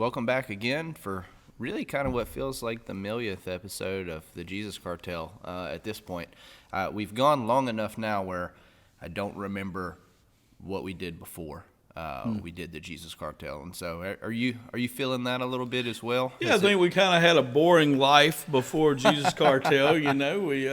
welcome back again for really kind of what feels like the millionth episode of the Jesus Cartel at this point. We've gone long enough now where I don't remember what we did before we did the Jesus Cartel. And so are you feeling that a little bit as well? Yeah, I think we kind of had a boring life before Jesus Cartel. We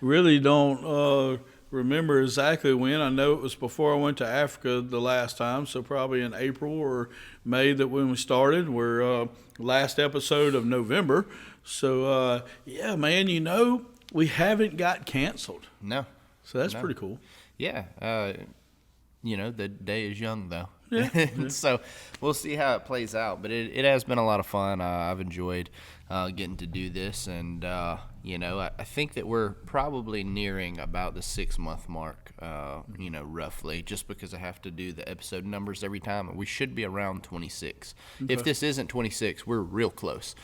really don't remember exactly when. I know it was before I went to Africa the last time, so probably in April or May that when we started. We're last episode of November. So, yeah, man, we haven't got canceled. No. So that's pretty cool. Yeah. The day is young, though. Yeah. So we'll see how it plays out. But it has been a lot of fun. I've enjoyed getting to do this. And, I think that we're probably nearing about the 6-month mark, roughly, just because I have to do the episode numbers every time. We should be around 26. Okay. If this isn't 26, we're real close.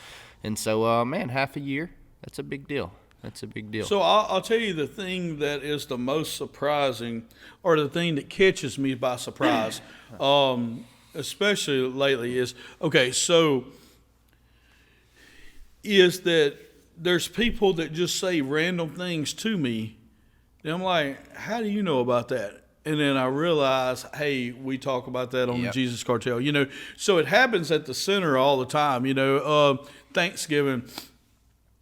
And so, half a year, that's a big deal. That's a big deal. So I'll tell you the thing that is the most surprising, or the thing that catches me by surprise, especially lately, is that there's people that just say random things to me, and I'm like, how do you know about that? And then I realize, hey, we talk about that on the Jesus Cartel. So it happens at the center all the time. Thanksgiving,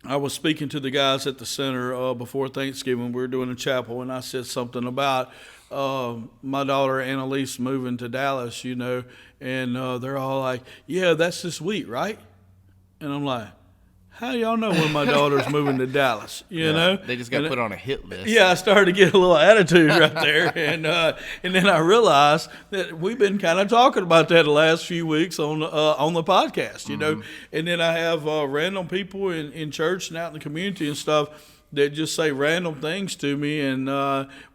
I was speaking to the guys at the center before Thanksgiving. We were doing a chapel, and I said something about my daughter Annalise moving to Dallas, and they're all like, yeah, that's this week, right? And I'm like, how y'all know when my daughter's moving to Dallas? You know, they just got put on a hit list. Yeah, I started to get a little attitude right there, and then I realized that we've been kind of talking about that the last few weeks on the podcast, And then I have random people in church and out in the community and stuff that just say random things to me and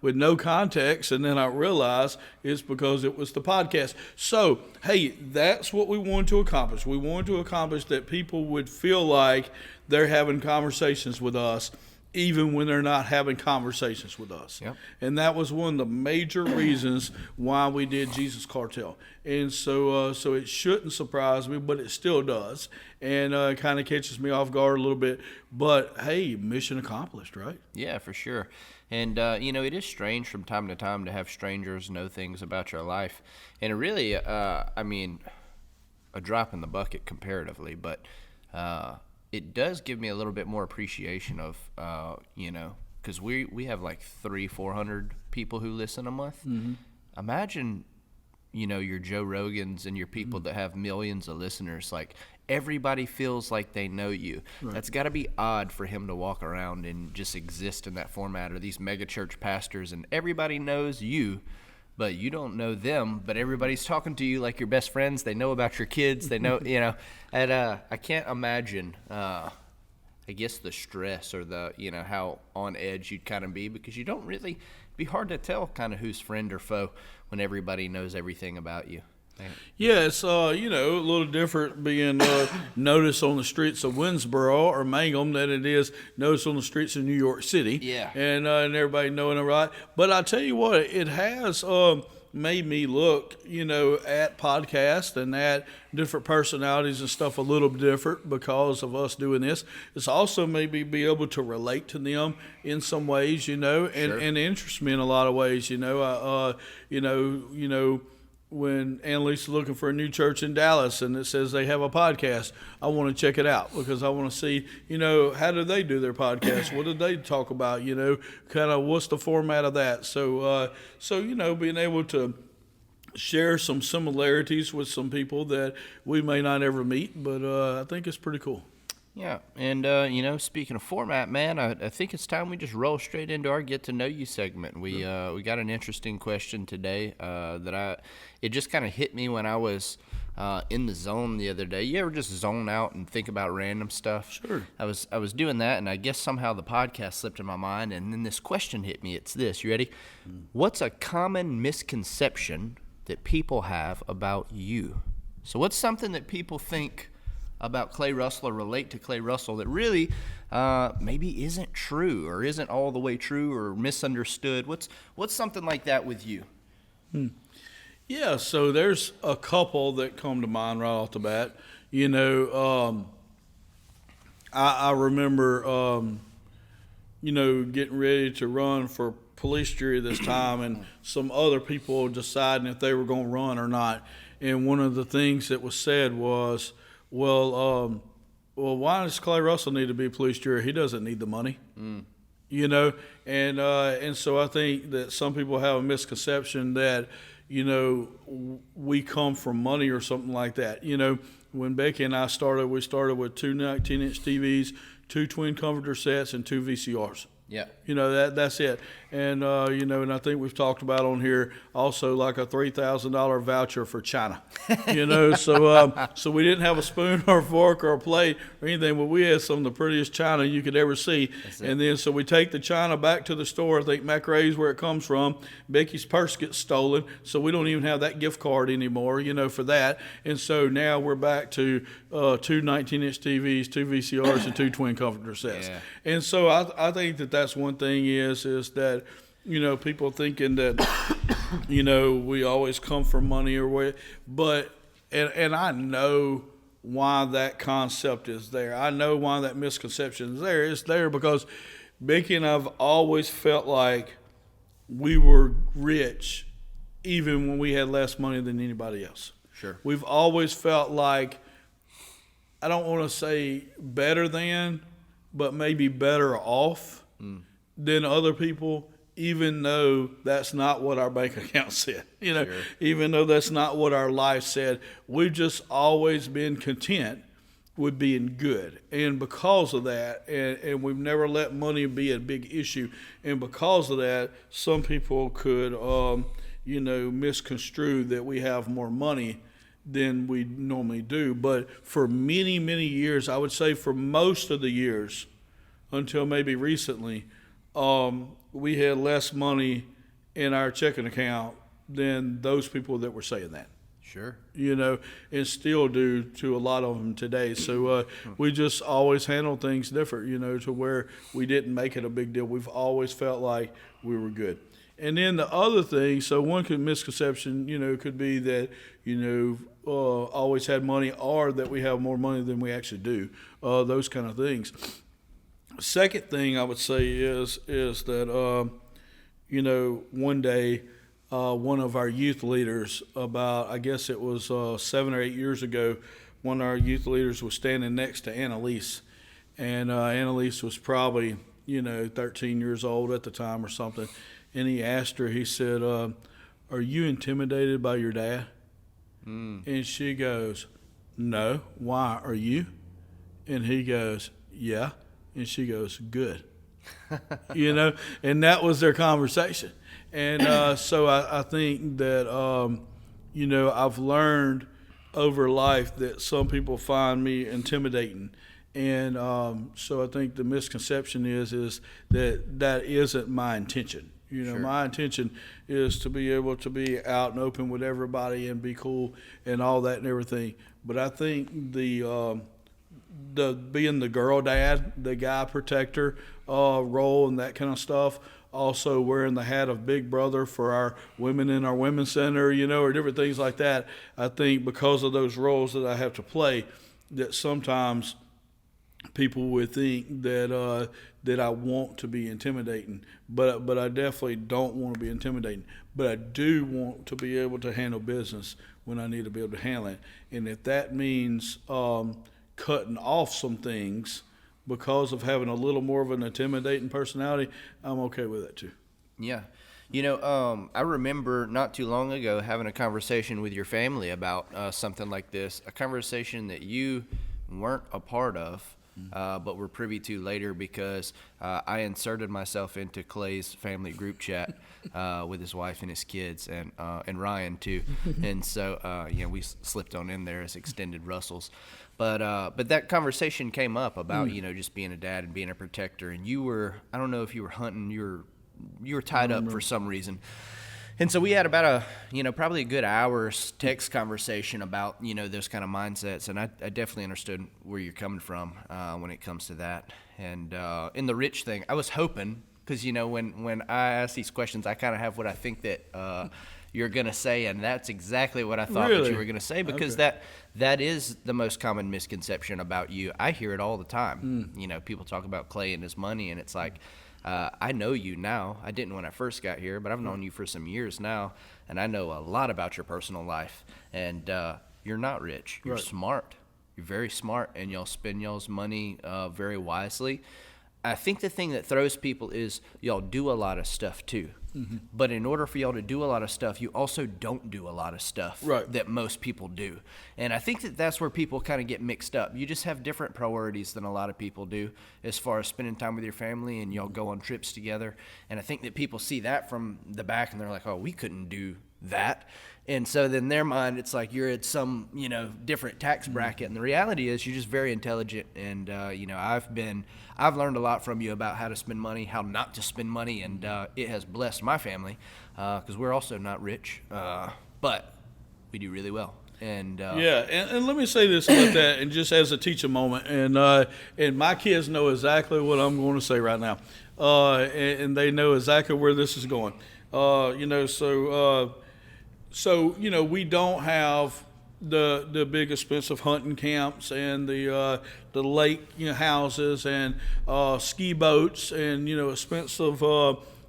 with no context, and then I realize it's because it was the podcast. So, hey, that's what we wanted to accomplish. We wanted to accomplish that people would feel like they're having conversations with us even when they're not having conversations with us. Yep. And that was one of the major reasons why we did Jesus Cartel. And so it shouldn't surprise me, but it still does. And it kind of catches me off guard a little bit. But, hey, mission accomplished, right? Yeah, for sure. And, it is strange from time to time to have strangers know things about your life. And it really, a drop in the bucket comparatively, but it does give me a little bit more appreciation of, because we have like 300-400 people who listen a month. Mm-hmm. Imagine, your Joe Rogans and your people that have millions of listeners, like everybody feels like they know you. Right. That's got to be odd for him to walk around and just exist in that format, or these mega church pastors, and everybody knows you, but you don't know them, but everybody's talking to you like your best friends. They know about your kids. They know, and I can't imagine, I guess, the stress or the, how on edge you'd kind of be, because you don't really, it'd be hard to tell kind of who's friend or foe when everybody knows everything about you. Yeah, it's a little different being noticed on the streets of Winsboro or Mangum than it is noticed on the streets of New York City. Yeah, and everybody knowing it, right? But I tell you what, it has made me look, at podcasts and at different personalities and stuff a little different because of us doing this. It's also made me be able to relate to them in some ways, and interest me in a lot of ways. When Annalise is looking for a new church in Dallas and it says they have a podcast, I want to check it out because I want to see, how do they do their podcast? What do they talk about? Kind of what's the format of that? So being able to share some similarities with some people that we may not ever meet, but I think it's pretty cool. Yeah, and, speaking of format, man, I think it's time we just roll straight into our Get to Know You segment. We got an interesting question today it just kind of hit me when I was in the zone the other day. You ever just zone out and think about random stuff? Sure. I was doing that, and I guess somehow the podcast slipped in my mind, and then this question hit me. It's this. You ready? What's a common misconception that people have about you? So what's something that people think about Clay Russell or relate to Clay Russell that really maybe isn't true or isn't all the way true or misunderstood? What's something like that with you? Yeah, so there's a couple that come to mind right off the bat. You know, I remember, getting ready to run for police jury this time, and some other people deciding if they were going to run or not. And one of the things that was said was, well, why does Clay Russell need to be a police jury? He doesn't need the money. And so I think that some people have a misconception that, we come from money or something like that. When Becky and I started, we started with two 19-inch TVs, two twin comforter sets, and two VCRs. Yeah. That's it. And, and I think we've talked about on here also like a $3,000 voucher for China. So we didn't have a spoon or a fork or a plate or anything, but we had some of the prettiest China you could ever see. And then so we take the China back to the store. I think McRae's where it comes from. Becky's purse gets stolen, so we don't even have that gift card anymore, for that. And so now we're back to two 19-inch TVs, two VCRs, and two twin comforter sets. Yeah. And so I think that's one thing is that, people thinking that, we always come from money or where, but, and I know why that concept is there. I know why that misconception is there. It's there because Becky and I've always felt like we were rich even when we had less money than anybody else. Sure. We've always felt like, I don't want to say better than, but maybe better off than other people, even though that's not what our bank account said. Sure. Even though that's not what our life said, we've just always been content with being good. And because of that, and we've never let money be a big issue, and because of that, some people could, misconstrue that we have more money than we normally do. But for many, many years, I would say for most of the years, until maybe recently, we had less money in our checking account than those people that were saying that. Sure. And still do to a lot of them today. So we just always handle things different, to where we didn't make it a big deal. We've always felt like we were good. And then the other thing, so one misconception, could be that, always had money, or that we have more money than we actually do, those kind of things. Second thing I would say is that, one day one of our youth leaders, about, I guess it was 7 or 8 years ago, one of our youth leaders was standing next to Annalise. And Annalise was probably, 13 years old at the time or something. And he asked her, he said, are you intimidated by your dad? And she goes, no. Why? Are you? And he goes, yeah. And she goes, good. And that was their conversation. And so I think that, I've learned over life that some people find me intimidating. And so I think the misconception is that isn't my intention. Sure. My intention is to be able to be out and open with everybody and be cool and all that and everything. But I think the being the girl dad, the guy protector role and that kind of stuff, also wearing the hat of big brother for our women in our women's center, or different things like that. I think because of those roles that I have to play, that sometimes people would think that I want to be intimidating, but I definitely don't want to be intimidating. But I do want to be able to handle business when I need to be able to handle it. And if that means cutting off some things because of having a little more of an intimidating personality, I'm okay with that too. Yeah. I remember not too long ago having a conversation with your family about something like this, a conversation that you weren't a part of, but were privy to later because I inserted myself into Clay's family group chat with his wife and his kids, and Ryan too. And so we slipped on in there as extended Russells. But that conversation came up about just being a dad and being a protector, and you were, I don't know if you were hunting, you were tied up for some reason. And so we had about probably a good hour's text conversation about, those kind of mindsets. And I definitely understood where you're coming from when it comes to that. And in the rich thing, I was hoping, because, when I ask these questions, I kind of have what I think that, you're going to say, and that's exactly what I thought that Really? you were going to say, because Okay. that is the most common misconception about you. I hear it all the time. You know, people talk about Clay and his money, and it's like, I know you now. I didn't when I first got here, but I've known you for some years now, and I know a lot about your personal life. And you're not rich. You're Right. smart. You're very smart, and y'all spend y'all's money very wisely. I think the thing that throws people is y'all do a lot of stuff too. But in order for y'all to do a lot of stuff, you also don't do a lot of stuff Right. that most people do. And I think that that's where people kind of get mixed up. You just have different priorities than a lot of people do as far as spending time with your family, and y'all go on trips together. And I think that people see that from the back and they're like, oh, we couldn't do that. And so then in their mind, it's like you're at some, you know, different tax bracket. And the reality is you're just very intelligent. And, you know, I've learned a lot from you about how to spend money, how not to spend money. And it has blessed my family because we're also not rich, but we do really well. And Yeah, and let me say this about that, and just as a teaching moment, and my kids know exactly what I'm going to say right now, and they know exactly where this is going. You know, so you know, we don't have the big expensive hunting camps and the lake, you know, houses and ski boats and, you know, expensive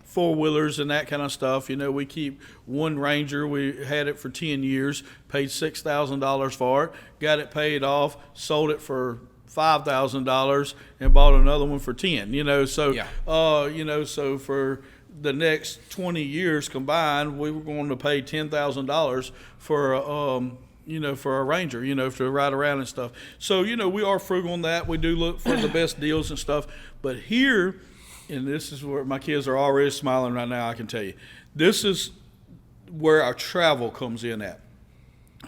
four-wheelers and that kind of stuff. You know, we keep one Ranger. We had it for 10 years, paid $6,000 for it, got it paid off, sold it for $5,000 and bought another one for 10. You know, so Yeah. you know, so for the next 20 years combined, we were going to pay $10,000 for you know, for a Ranger, you know, to ride around and stuff. So, you know, we are frugal on that. We do look for the best deals and stuff. But here, and this is where my kids are already smiling right now, I can tell you. This is where our travel comes in at.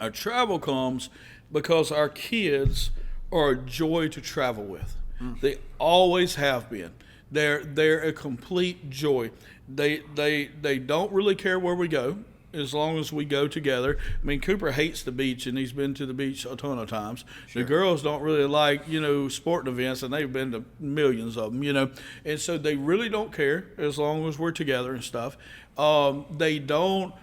Our travel comes because our kids are a joy to travel with. They always have been. They're a complete joy. They don't really care where we go, as long as we go together. I mean, Cooper hates the beach, and he's been to the beach a ton of times. Sure. The girls don't really like, you know, sporting events, and they've been to millions of them, you know. And so they really don't care as long as we're together and stuff. They don't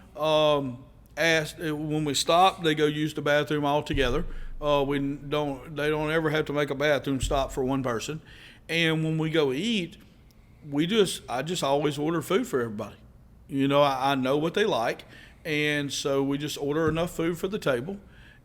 ask when we stop. They go use the bathroom all together. They don't ever have to make a bathroom stop for one person. And when we go eat, I just always order food for everybody. You know, I know what they like, and so we just order enough food for the table.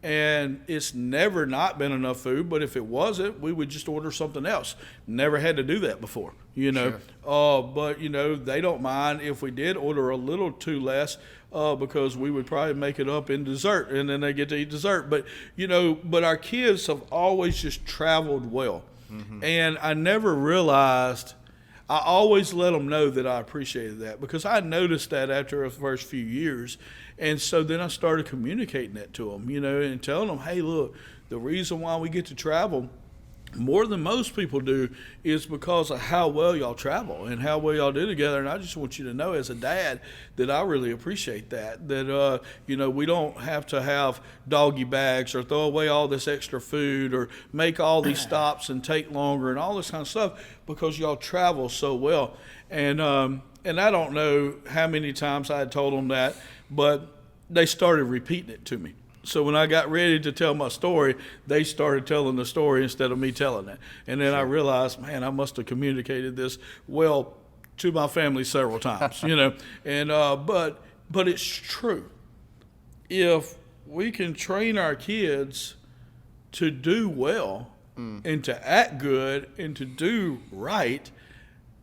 And it's never not been enough food, but if it wasn't, we would just order something else. Never had to do that before, you know. Sure. But, you know, they don't mind if we did order a little too less because we would probably make it up in dessert, and then they get to eat dessert. But, you know, but our kids have always just traveled well. Mm-hmm. And I never realized – I always let them know that I appreciated that, because I noticed that after the first few years. And so then I started communicating that to them, you know, and telling them, hey, look, the reason why we get to travel more than most people do is because of how well y'all travel and how well y'all do together. And I just want you to know, as a dad, that I really appreciate that you know, we don't have to have doggy bags or throw away all this extra food or make all these stops and take longer and all this kind of stuff, because y'all travel so well. And I don't know how many times I had told them that, but they started repeating it to me. So when I got ready to tell my story, they started telling the story instead of me telling it. And then I realized, man, I must have communicated this well to my family several times, you know. And but it's true. If we can train our kids to do well and to act good and to do right,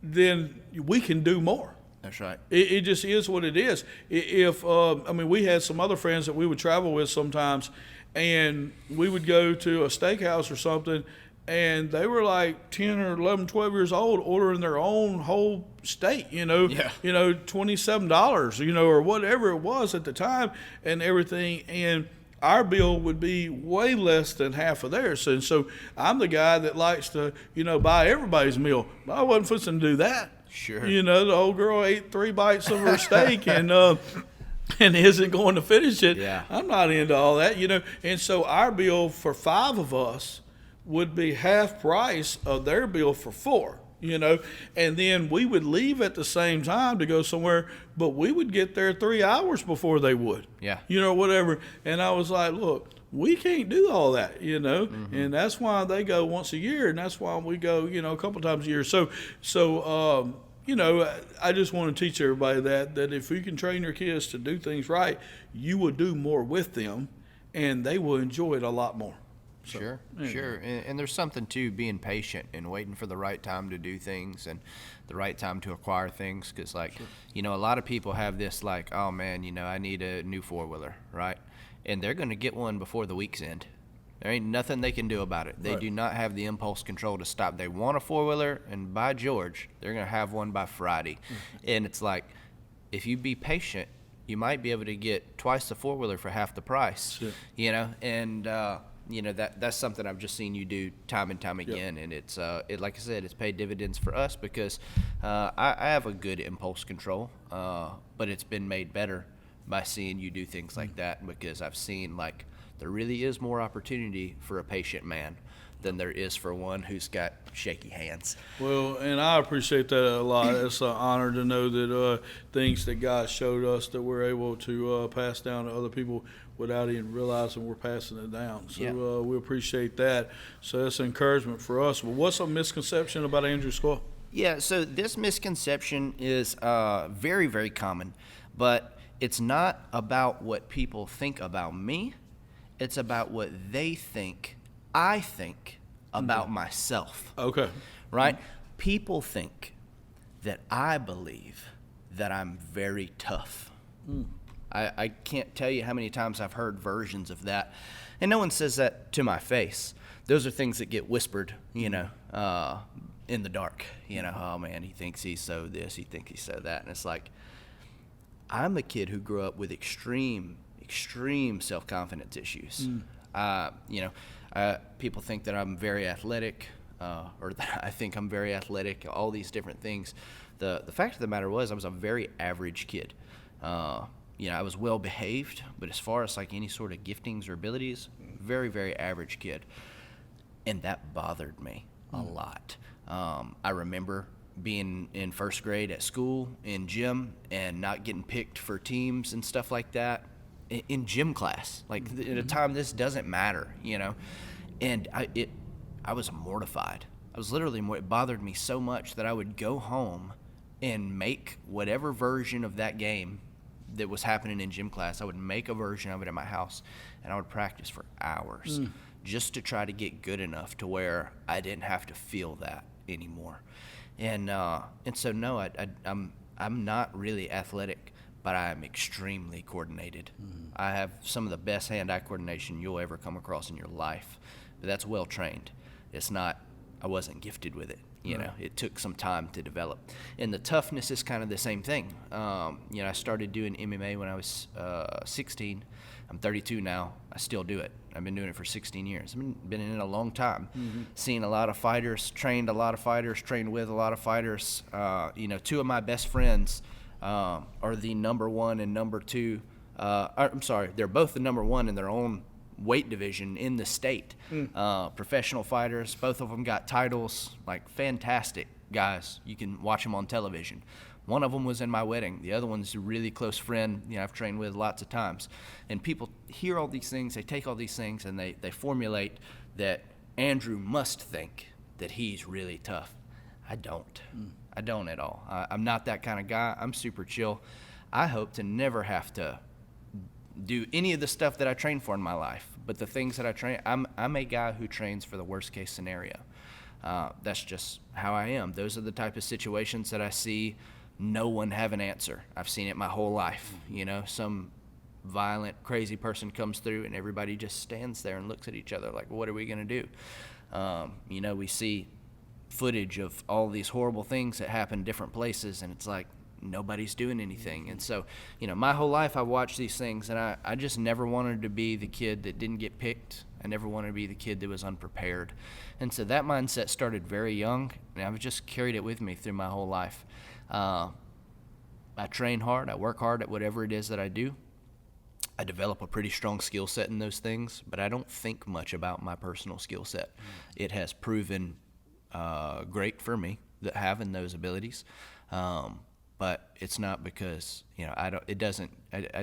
then we can do more. That's right. It just is what it is. I mean, we had some other friends that we would travel with sometimes, and we would go to a steakhouse or something, and they were like 10 or 11, 12 years old, ordering their own whole steak, you know, you know, $27, you know, or whatever it was at the time and everything. And our bill would be way less than half of theirs. And so I'm the guy that likes to, you know, buy everybody's meal. But I wasn't fixing to do that. Sure. You know, the old girl ate 3 bites of her steak and isn't going to finish it. Yeah. I'm not into all that, you know. And so our bill for 5 of us would be half price of their bill for 4. you know, and then we would leave at the same time to go somewhere, but we would get there 3 hours before they would. Yeah. You know, whatever. And I was like, look, we can't do all that, you know, and that's why they go once a year, and that's why we go, you know, a couple times a year. So, you know, I just want to teach everybody that if you can train your kids to do things right, you will do more with them, and they will enjoy it a lot more. So, Sure, anyway. sure. And there's something to being patient and waiting for the right time to do things and the right time to acquire things. Because, like, you know, a lot of people have this, like, oh, man, you know, I need a new four-wheeler, right? And they're going to get one before the week's end. There ain't nothing they can do about it. They do not have the impulse control to stop. They want a four-wheeler, and by George, they're going to have one by Friday. And it's like, if you be patient, you might be able to get twice the four-wheeler for half the price, you know? And, you know, that's something I've just seen you do time and time again. And it's, like I said, it's paid dividends for us because I have a good impulse control, but it's been made better by seeing you do things like that, because I've seen, like, there really is more opportunity for a patient man than there is for one who's got shaky hands. Well, and I appreciate that a lot. It's an honor to know that things that God showed us that we're able to pass down to other people without even realizing we're passing it down. So we appreciate that. So that's an encouragement for us. Well, what's a misconception about Andrew Squaw? Yeah, so this misconception is very, very common, but it's not about what people think about me. It's about what they think, I think about myself. Okay. Right? People think that I believe that I'm very tough. I can't tell you how many times I've heard versions of that. And no one says that to my face. Those are things that get whispered, you know, in the dark. You know, oh, man, he thinks he's so this, he thinks he's so that. And it's like, I'm a kid who grew up with extreme self-confidence issues. You know, people think that I'm very athletic, or that I think I'm very athletic, all these different things. The fact of the matter was I was a very average kid. You know, I was well behaved, but as far as like any sort of giftings or abilities, very, very average kid. And that bothered me a lot. I remember being in first grade at school in gym and not getting picked for teams and stuff like that in gym class, like at a time this doesn't matter, you know. And I was mortified. I was literally it bothered me so much that I would go home and make whatever version of that game that was happening in gym class. I would make a version of it at my house, and I would practice for hours just to try to get good enough to where I didn't have to feel that anymore. And so no, I'm not really athletic, but I am extremely coordinated. I have some of the best hand-eye coordination you'll ever come across in your life, but that's well trained. It's not, I wasn't gifted with it. You know, it took some time to develop. And the toughness is kind of the same thing. You know, I started doing MMA when I was 16. I'm 32 now. I still do it. I've been doing it for 16 years. I've been in it a long time. Seen a lot of fighters, trained a lot of fighters, trained with a lot of fighters. You know, two of my best friends are the number one and number two. I'm sorry, they're both the number one in their own weight division in the state. Professional fighters, both of them got titles, like fantastic guys. You can watch them on television. One of them was in my wedding. The other one's a really close friend, you know, I've trained with lots of times. And people hear all these things, they take all these things, and they formulate that Andrew must think that he's really tough. I don't. I don't at all. I'm not that kind of guy. I'm super chill. I hope to never have to do any of the stuff that I train for in my life. But the things that I train, I'm a guy who trains for the worst case scenario. That's just how I am. Those are the type of situations that I see no one have an answer. I've seen it my whole life. You know, some violent, crazy person comes through and everybody just stands there and looks at each other like, what are we going to do? You know, we see footage of all these horrible things that happen different places, and it's like nobody's doing anything. And so, you know, my whole life I watched these things, and I just never wanted to be the kid that didn't get picked. I never wanted to be the kid that was unprepared. And so that mindset started very young, and I've just carried it with me through my whole life. I train hard. I work hard at whatever it is that I do. I develop a pretty strong skill set in those things, but I don't think much about my personal skill set. It has proven great for me. having those abilities. But it's not because,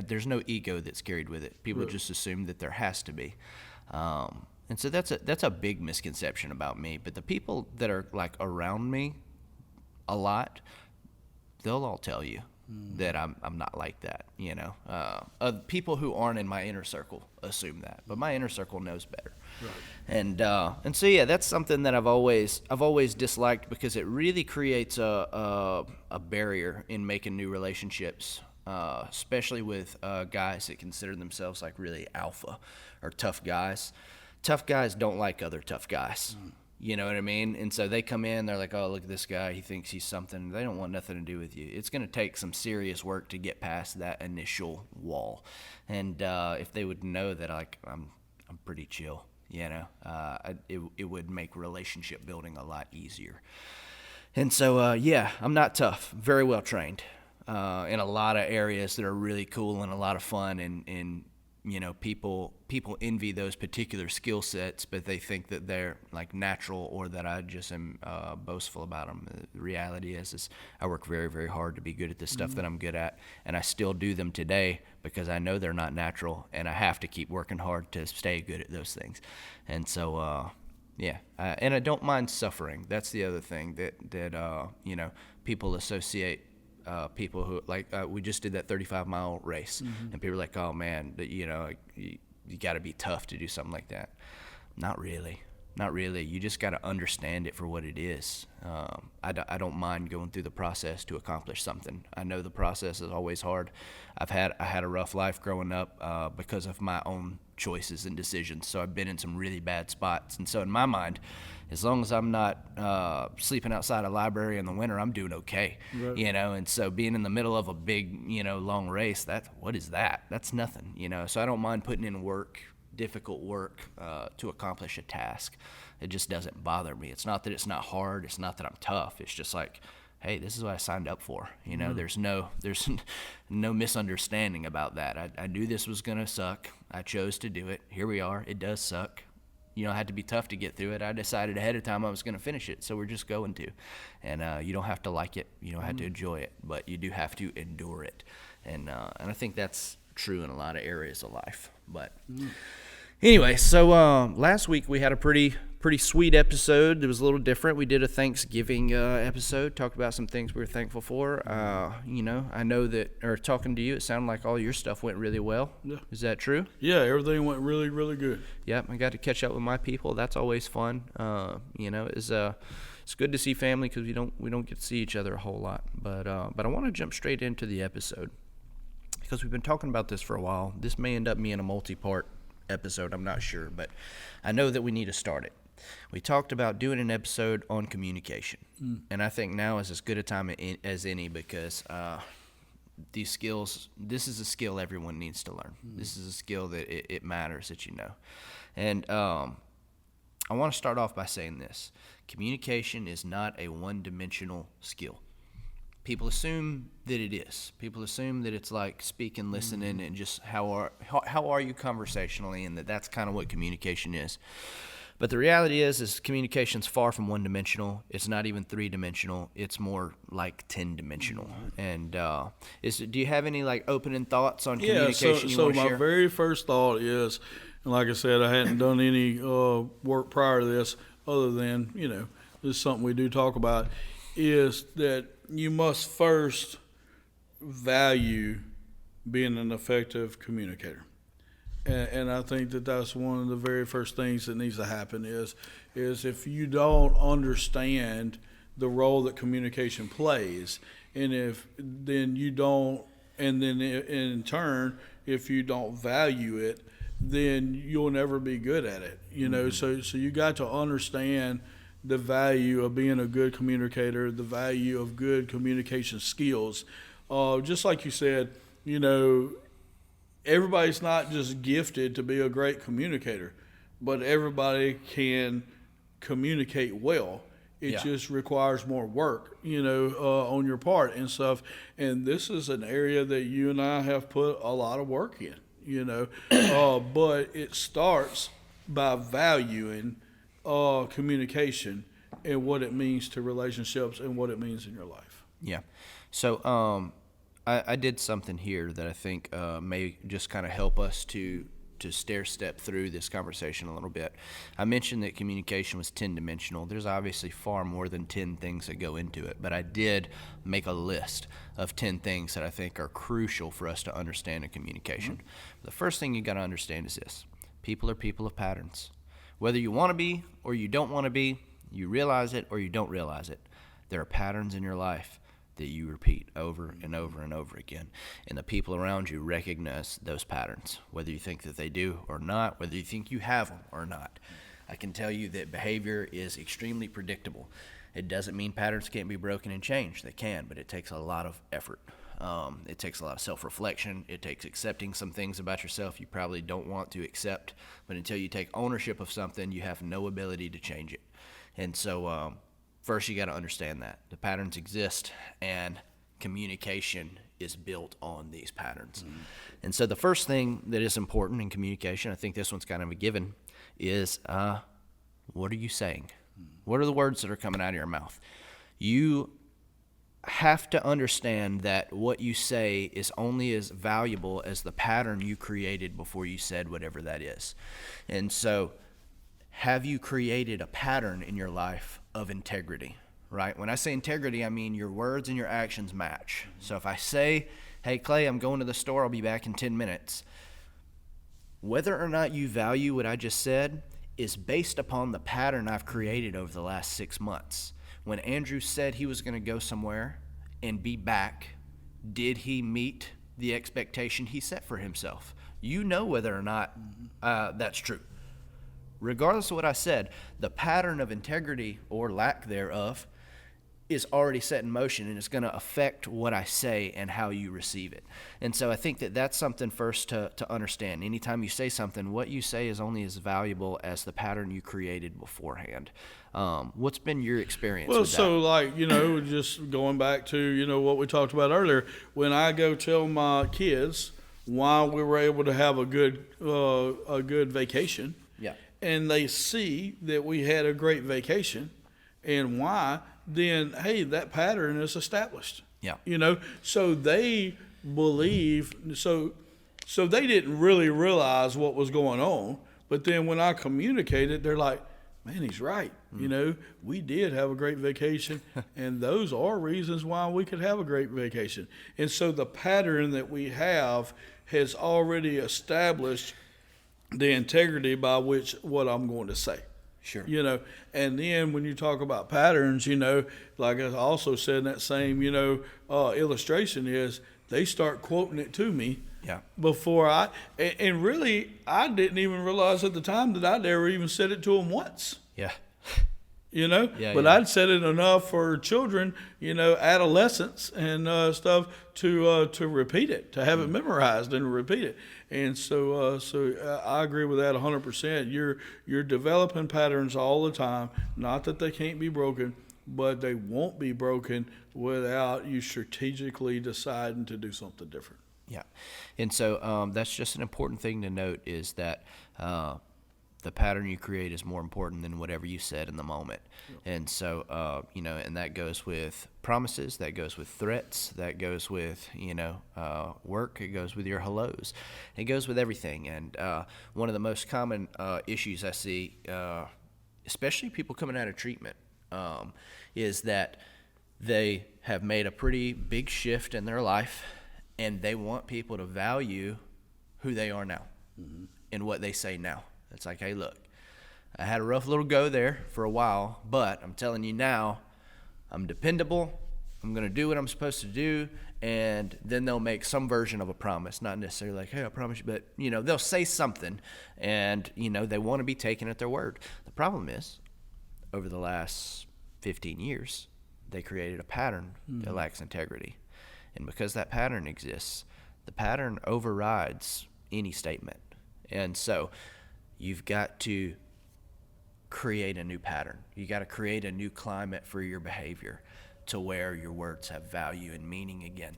there's no ego that's carried with it. People just assume that there has to be. And so that's a big misconception about me. But the people that are like around me a lot, they'll all tell you that I'm not like that. People who aren't in my inner circle assume that, but my inner circle knows better. Right. And so that's something that I've always disliked, because it really creates a barrier in making new relationships, especially with guys that consider themselves like really alpha or tough guys. Tough guys don't like other tough guys. You know what I mean? And so they come in, they're like, oh, look at this guy, he thinks he's something. They don't want nothing to do with you. It's going to take some serious work to get past that initial wall. And if they would know that I'm pretty chill, it would make relationship building a lot easier. And so, I'm not tough, very well trained in a lot of areas that are really cool and a lot of fun, and people envy those particular skill sets, but they think that they're like natural, or that I just am boastful about them. The reality is I work very, very hard to be good at the stuff that I'm good at, and I still do them today because I know they're not natural, and I have to keep working hard to stay good at those things. And so, and I don't mind suffering. That's the other thing that people associate. People who we just did that 35-mile race, and people are like, oh man, you got to be tough to do something like that. Not really. You just got to understand it for what it is. I don't mind going through the process to accomplish something. I know the process is always hard. I had a rough life growing up because of my own choices and decisions. So I've been in some really bad spots. And so in my mind, as long as I'm not sleeping outside a library in the winter, I'm doing okay. Right. And so being in the middle of a big, long race, what is that? That's nothing, So I don't mind putting in work, difficult work to accomplish a task. It just doesn't bother me. It's not that it's not hard. It's not that I'm tough. It's just like, hey, this is what I signed up for. There's no misunderstanding about that. I knew this was going to suck. I chose to do it. Here we are. It does suck. I had to be tough to get through it. I decided ahead of time I was going to finish it, so we're just going to. And you don't have to like it. You don't have to enjoy it, but you do have to endure it. And I think that's true in a lot of areas of life. But anyway, so last week we had a pretty sweet episode. It was a little different. We did a Thanksgiving episode, talked about some things we were thankful for. I know that, or talking to you, it sounded like all your stuff went really well. Yeah. Is that true? Yeah, everything went really, really good. Yep, I got to catch up with my people. That's always fun. It's good to see family, because we don't get to see each other a whole lot. But I want to jump straight into the episode, because we've been talking about this for a while. This may end up being a multi-part episode, I'm not sure, but I know that we need to start it. We talked about doing an episode on communication, and I think now is as good a time as any, because these skills, this is a skill everyone needs to learn. This is a skill that it matters that you know. And I want to start off by saying this. Communication is not a one-dimensional skill. People assume that it is. People assume that it's like speaking, listening, and just how are you conversationally, and that's kind of what communication is. But the reality is communication's far from one-dimensional. It's not even three-dimensional. It's more like 10-dimensional. And do you have any like opening thoughts on communication you want to share? So my very first thought is, and like I said, I hadn't done any work prior to this, other than this is something we do talk about, is that you must first value being an effective communicator. And I think that that's one of the very first things that needs to happen is if you don't understand the role that communication plays, and then in turn, if you don't value it, then you'll never be good at it. So you got to understand the value of being a good communicator, the value of good communication skills. Just like you said, everybody's not just gifted to be a great communicator, but everybody can communicate well. It just requires more work, on your part and stuff. And this is an area that you and I have put a lot of work in, but it starts by valuing communication and what it means to relationships and what it means in your life. Yeah. So I did something here that I think may just kind of help us to stair step through this conversation a little bit. I mentioned that communication was 10-dimensional. There's obviously far more than 10 things that go into it, but I did make a list of 10 things that I think are crucial for us to understand in communication. Mm-hmm. The first thing you got to understand is this: people are people of patterns. Whether you want to be or you don't want to be, you realize it or you don't realize it, there are patterns in your life that you repeat over and over and over again. And the people around you recognize those patterns, whether you think that they do or not, whether you think you have them or not. I can tell you that behavior is extremely predictable. It doesn't mean patterns can't be broken and changed. They can, but it takes a lot of effort. It takes a lot of self-reflection. It takes accepting some things about yourself you probably don't want to accept. But until you take ownership of something, you have no ability to change it. And so first, you got to understand that the patterns exist, and communication is built on these patterns. Mm-hmm. And so the first thing that is important in communication, I think this one's kind of a given, is what are you saying? Mm-hmm. What are the words that are coming out of your mouth? You have to understand that what you say is only as valuable as the pattern you created before you said whatever that is. And so have you created a pattern in your life of integrity, right? When I say integrity, I mean your words and your actions match. So if I say, hey, Clay, I'm going to the store, I'll be back in 10 minutes. Whether or not you value what I just said is based upon the pattern I've created over the last 6 months. When Andrew said he was going to go somewhere and be back, did he meet the expectation he set for himself? You know whether or not that's true. Regardless of what I said, the pattern of integrity or lack thereof is already set in motion, and it's going to affect what I say and how you receive it. And so I think that that's something first to understand. Anytime you say something, what you say is only as valuable as the pattern you created beforehand. What's been your experience with that? Well, so like, just going back to, what we talked about earlier, when I go tell my kids why we were able to have a good vacation, yeah, and they see that we had a great vacation and why, then, hey, that pattern is established. Yeah. So they believe, so they didn't really realize what was going on. But then when I communicated, they're like, man, he's right. We did have a great vacation, and those are reasons why we could have a great vacation. And so the pattern that we have has already established the integrity by which what I'm going to say. Sure. And then when you talk about patterns, like I also said in that same, illustration is they start quoting it to me. Yeah. Before and really, I didn't even realize at the time that I'd ever even said it to them once. Yeah. But I'd said it enough for children, adolescents and stuff to repeat it, to have it memorized and repeat it. And so I agree with that 100%. You're developing patterns all the time. Not that they can't be broken, but they won't be broken without you strategically deciding to do something different. Yeah. And so that's just an important thing to note, is that the pattern you create is more important than whatever you said in the moment. Yep. And so, and that goes with promises, that goes with threats, that goes with, work, it goes with your hellos, it goes with everything. And one of the most common issues I see, especially people coming out of treatment, is that they have made a pretty big shift in their life, and they want people to value who they are now and what they say now. It's like, hey, look, I had a rough little go there for a while, but I'm telling you now, I'm dependable. I'm going to do what I'm supposed to do. And then they'll make some version of a promise, not necessarily like, hey, I promise you, but, they'll say something, and, they want to be taken at their word. The problem is, over the last 15 years, they created a pattern that lacks integrity. And because that pattern exists, the pattern overrides any statement. And so you've got to create a new pattern. You got to create a new climate for your behavior to where your words have value and meaning again.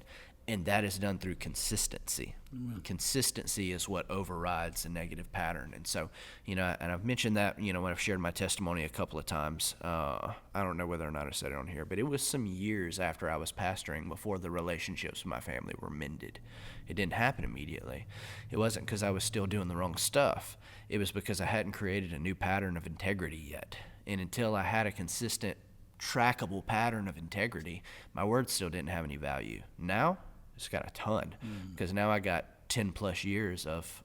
And that is done through consistency. Mm-hmm. Consistency is what overrides a negative pattern. And so, and I've mentioned that, when I've shared my testimony a couple of times. I don't know whether or not I said it on here, but it was some years after I was pastoring before the relationships with my family were mended. It didn't happen immediately. It wasn't because I was still doing the wrong stuff. It was because I hadn't created a new pattern of integrity yet. And until I had a consistent, trackable pattern of integrity, my words still didn't have any value. Now, it's got a ton, because now I got 10 plus years of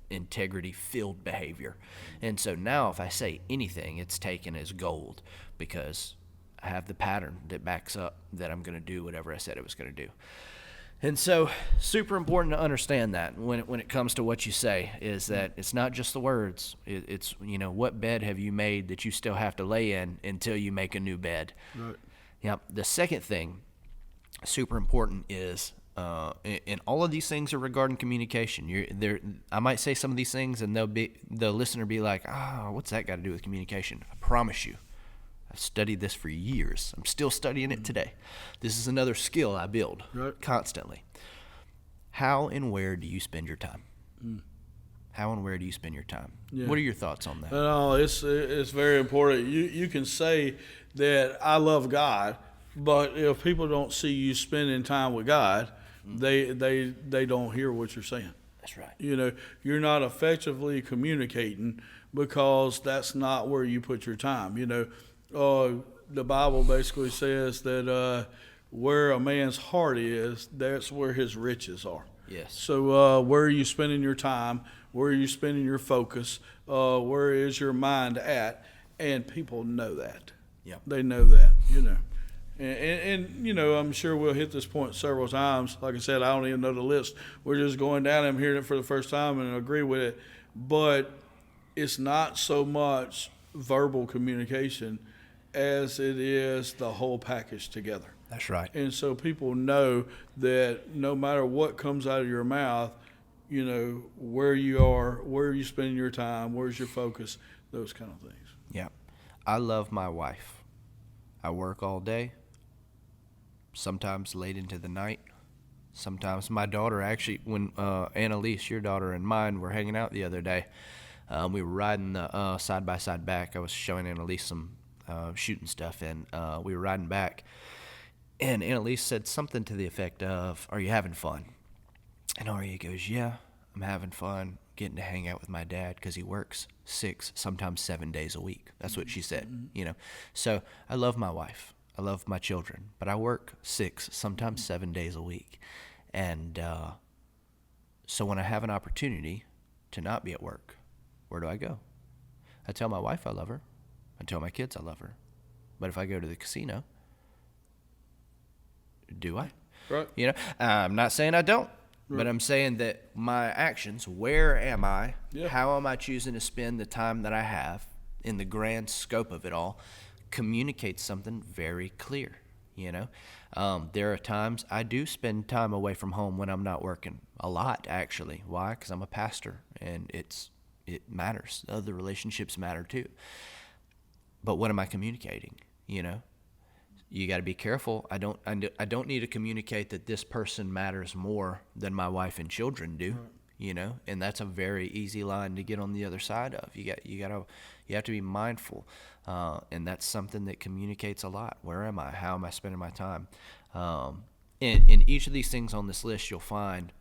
integrity filled behavior. And so now if I say anything, it's taken as gold, because I have the pattern that backs up that I'm going to do whatever I said I was going to do. And so super important to understand that when it comes to what you say, is that it's not just the words. It's what bed have you made that you still have to lay in until you make a new bed. Right. Yeah. The second thing, super important, is and all of these things are regarding communication. I might say some of these things and the listener be like, what's that got to do with communication? I promise you, I've studied this for years. I'm still studying it today. This is another skill I build constantly. How and where do you spend your time? How and where do you spend your time? Yeah. What are your thoughts on that? No, it's very important. You can say that I love God, but if people don't see you spending time with God, they don't hear what you're saying. That's right. You're not effectively communicating because that's not where you put your time. The Bible basically says that where a man's heart is, that's where his riches are. Yes. So where are you spending your time? Where are you spending your focus? Where is your mind at? And people know that. Yeah. They know that, And I'm sure we'll hit this point several times. Like I said, I don't even know the list. We're just going down. I'm hearing it for the first time and I agree with it. But it's not so much verbal communication as it is the whole package together. That's right. And so people know that no matter what comes out of your mouth, where you are, where are you spending your time, where's your focus, those kind of things. Yeah. I love my wife. I work all day, sometimes late into the night. Sometimes my daughter, actually, when Annalise, your daughter, and mine were hanging out the other day, we were riding the side-by-side back. I was showing Annalise some shooting stuff, and we were riding back. And Annalise said something to the effect of, "Are you having fun?" And Arya goes, "Yeah, I'm having fun getting to hang out with my dad because he works 6, sometimes 7 days a week." That's what she said, So I love my wife. I love my children, but I work 6, sometimes 7 days a week. And so when I have an opportunity to not be at work, where do I go? I tell my wife I love her. I tell my kids I love her. But if I go to the casino, do I? Right. I'm not saying I don't, but I'm saying that my actions, where am I? Yeah. How am I choosing to spend the time that I have in the grand scope of it all, communicates something very clear. There are times I do spend time away from home when I'm not working, a lot actually. Why? Because I'm a pastor and it matters. Other relationships matter too. But what am I communicating? You got to be careful. I don't need to communicate that this person matters more than my wife and children do. Right. And that's a very easy line to get on the other side of. You have to be mindful, and that's something that communicates a lot. Where am I? How am I spending my time? In each of these things on this list, you'll find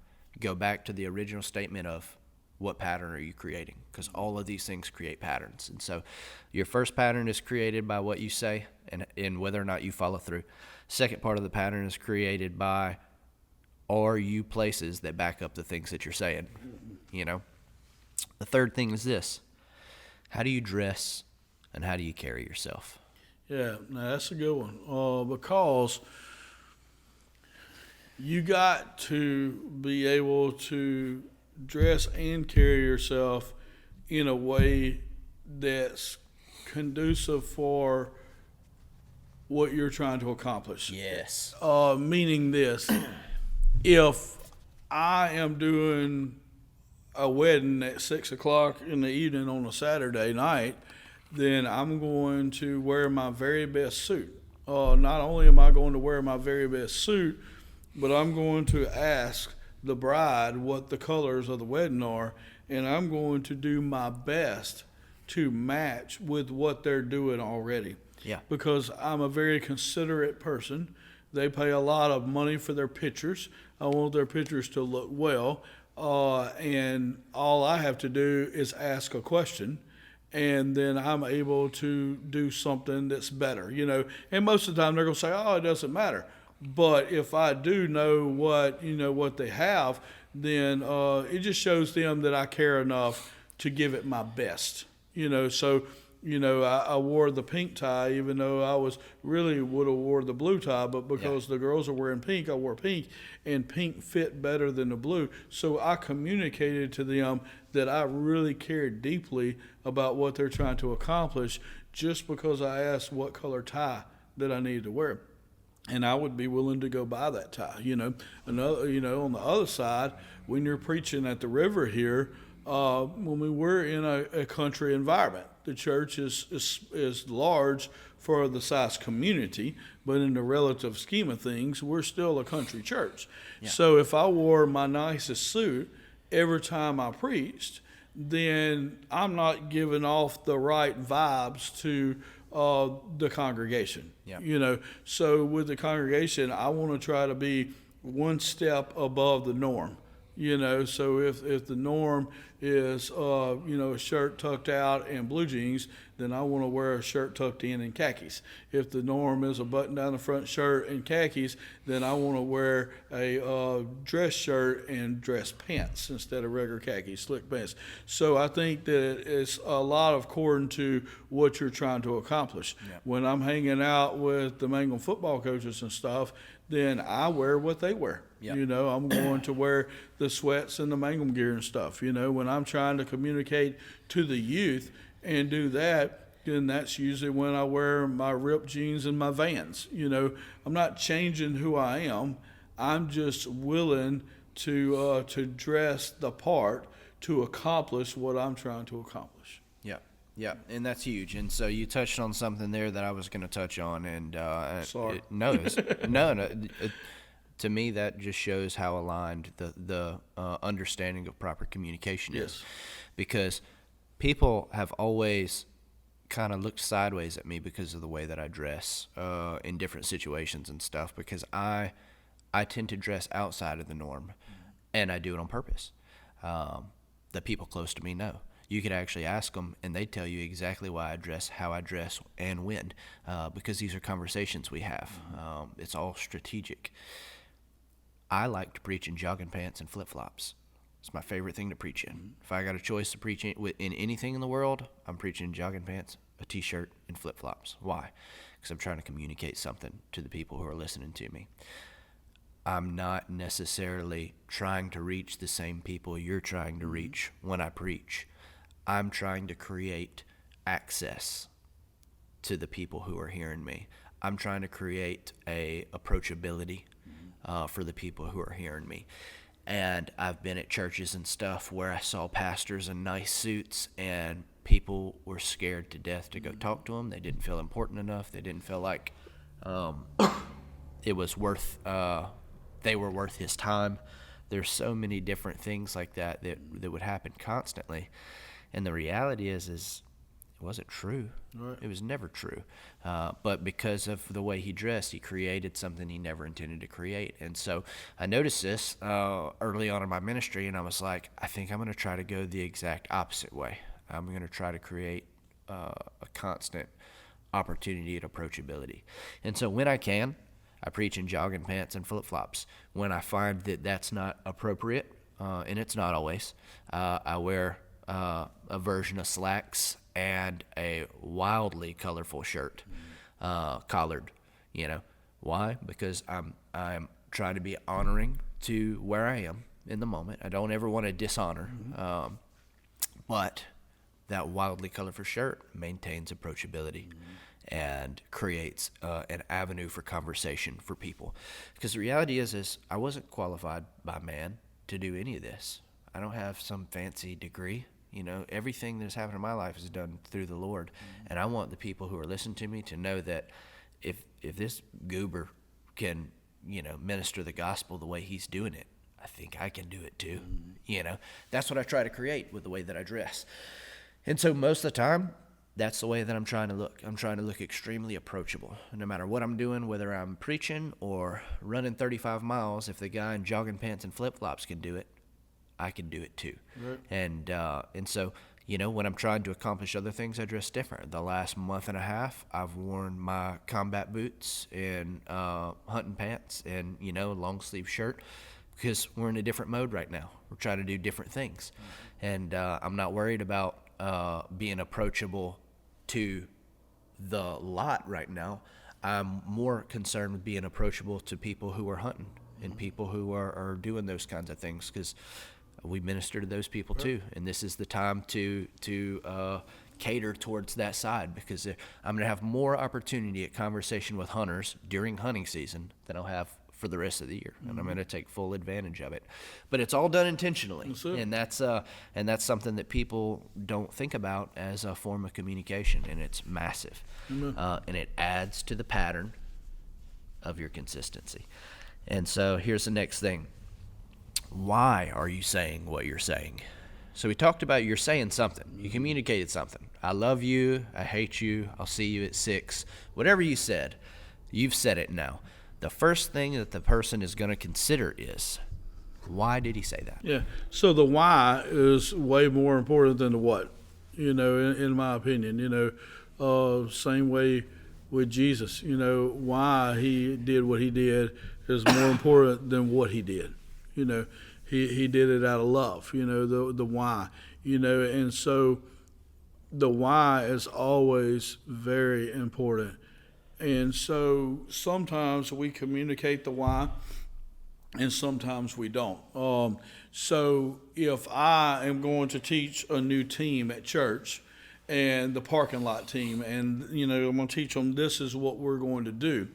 go back to the original statement of what pattern are you creating? Because all of these things create patterns. And so your first pattern is created by what you say and whether or not you follow through. Second part of the pattern is created by, are you places that back up the things that you're saying? The third thing is this: how do you dress and how do you carry yourself? Yeah, that's a good one. Because you got to be able to dress and carry yourself in a way that's conducive for what you're trying to accomplish. Yes. Meaning this: if I am doing a wedding at 6:00 in the evening on a Saturday night, then I'm going to wear my very best suit. Not only am I going to wear my very best suit, but I'm going to ask the bride what the colors of the wedding are, and I'm going to do my best to match with what they're doing already. Yeah. Because I'm a very considerate person. They pay a lot of money for their pictures. I want their pictures to look well. And all I have to do is ask a question, and then I'm able to do something that's better, you know. And most of the time they're going to say, "Oh, it doesn't matter." But if I do know what they have, then it just shows them that I care enough to give it my best, you know. So, I wore the pink tie, even though I would have wore the blue tie, but because the girls are wearing pink, I wore pink, and pink fit better than the blue. So I communicated to them that I really cared deeply about what they're trying to accomplish, just because I asked what color tie that I needed to wear. And I would be willing to go buy that tie, Another, on the other side, when you're preaching at the river here, when we're in a country environment, the church is large for the size community, but in the relative scheme of things, we're still a country church. Yeah. So if I wore my nicest suit every time I preached, then I'm not giving off the right vibes to the congregation. Yeah. So with the congregation, I want to try to be one step above the norm. So if the norm is a shirt tucked out and blue jeans, then I want to wear a shirt tucked in and khakis. If the norm is a button down the front shirt and khakis, then I want to wear a dress shirt and dress pants instead of regular khakis, slick pants. So I think that it's a lot according to what you're trying to accomplish. Yeah. When I'm hanging out with the Mangum football coaches and stuff, then I wear what they wear. Yep. I'm going to wear the sweats and the Mangum gear and stuff. When I'm trying to communicate to the youth and do that, then that's usually when I wear my ripped jeans and my Vans. I'm not changing who I am. I'm just willing to dress the part to accomplish what I'm trying to accomplish. Yeah, and that's huge. And so you touched on something there that I was going to touch on, and sorry, no, to me that just shows how aligned the understanding of proper communication is, because people have always kind of looked sideways at me because of the way that I dress in different situations and stuff, because I tend to dress outside of the norm, and I do it on purpose. The people close to me know. You could actually ask them, and they'd tell you exactly why I dress, how I dress, and when, because these are conversations we have. It's all strategic. I like to preach in jogging pants and flip-flops. It's my favorite thing to preach in. If I got a choice to preach in anything in the world, I'm preaching in jogging pants, a T-shirt, and flip-flops. Why? Because I'm trying to communicate something to the people who are listening to me. I'm not necessarily trying to reach the same people you're trying to reach when I preach. I'm trying to create access to the people who are hearing me. I'm trying to create a approachability for the people who are hearing me. And I've been at churches and stuff where I saw pastors in nice suits, and people were scared to death to go talk to them. They didn't feel important enough. They didn't feel like it was worth, they were worth his time. There's so many different things like that would happen constantly. And the reality is it wasn't true. Right. It was never true. But because of the way he dressed, he created something he never intended to create. And so I noticed this early on in my ministry, and I was like, I think I'm going to try to go the exact opposite way. I'm going to try to create a constant opportunity at approachability. And so when I can, I preach in jogging pants and flip-flops. When I find that that's not appropriate, and it's not always, I wear a version of slacks and a wildly colorful shirt, collared. Why? Because I'm trying to be honoring to where I am in the moment. I don't ever want to dishonor, but that wildly colorful shirt maintains approachability and creates an avenue for conversation for people. Because the reality is I wasn't qualified by man to do any of this. I don't have some fancy degree. Everything that's happened in my life is done through the Lord. And I want the people who are listening to me to know that if this goober can minister the gospel the way he's doing it, I think I can do it too. That's what I try to create with the way that I dress. And so most of the time, that's the way that I'm trying to look. I'm trying to look extremely approachable. No matter what I'm doing, whether I'm preaching or running 35 miles, if the guy in jogging pants and flip-flops can do it, I can do it too. Right. And so, when I'm trying to accomplish other things, I dress different. The last month and a half, I've worn my combat boots and hunting pants and, long sleeve shirt, because we're in a different mode right now. We're trying to do different things. And I'm not worried about being approachable to the lot right now. I'm more concerned with being approachable to people who are hunting and people who are doing those kinds of things, because we minister to those people too. And this is the time to cater towards that side, because I'm going to have more opportunity at conversation with hunters during hunting season than I'll have for the rest of the year, and I'm going to take full advantage of it. But it's all done intentionally, and that's something that people don't think about as a form of communication, and it's massive, and it adds to the pattern of your consistency. And so here's the next thing: why are you saying what you're saying? So we talked about you're saying something. You communicated something. I love you. I hate you. I'll see you at 6. Whatever you said, you've said it now. The first thing that the person is going to consider is, why did he say that? Yeah. So the why is way more important than the what, in my opinion. Same way with Jesus. Why he did what he did is more important than what he did. He did it out of love, the why, and so the why is always very important. And so sometimes we communicate the why, and sometimes we don't. So if I am going to teach a new team at church, and the parking lot team, and I'm going to teach them this is what we're going to do,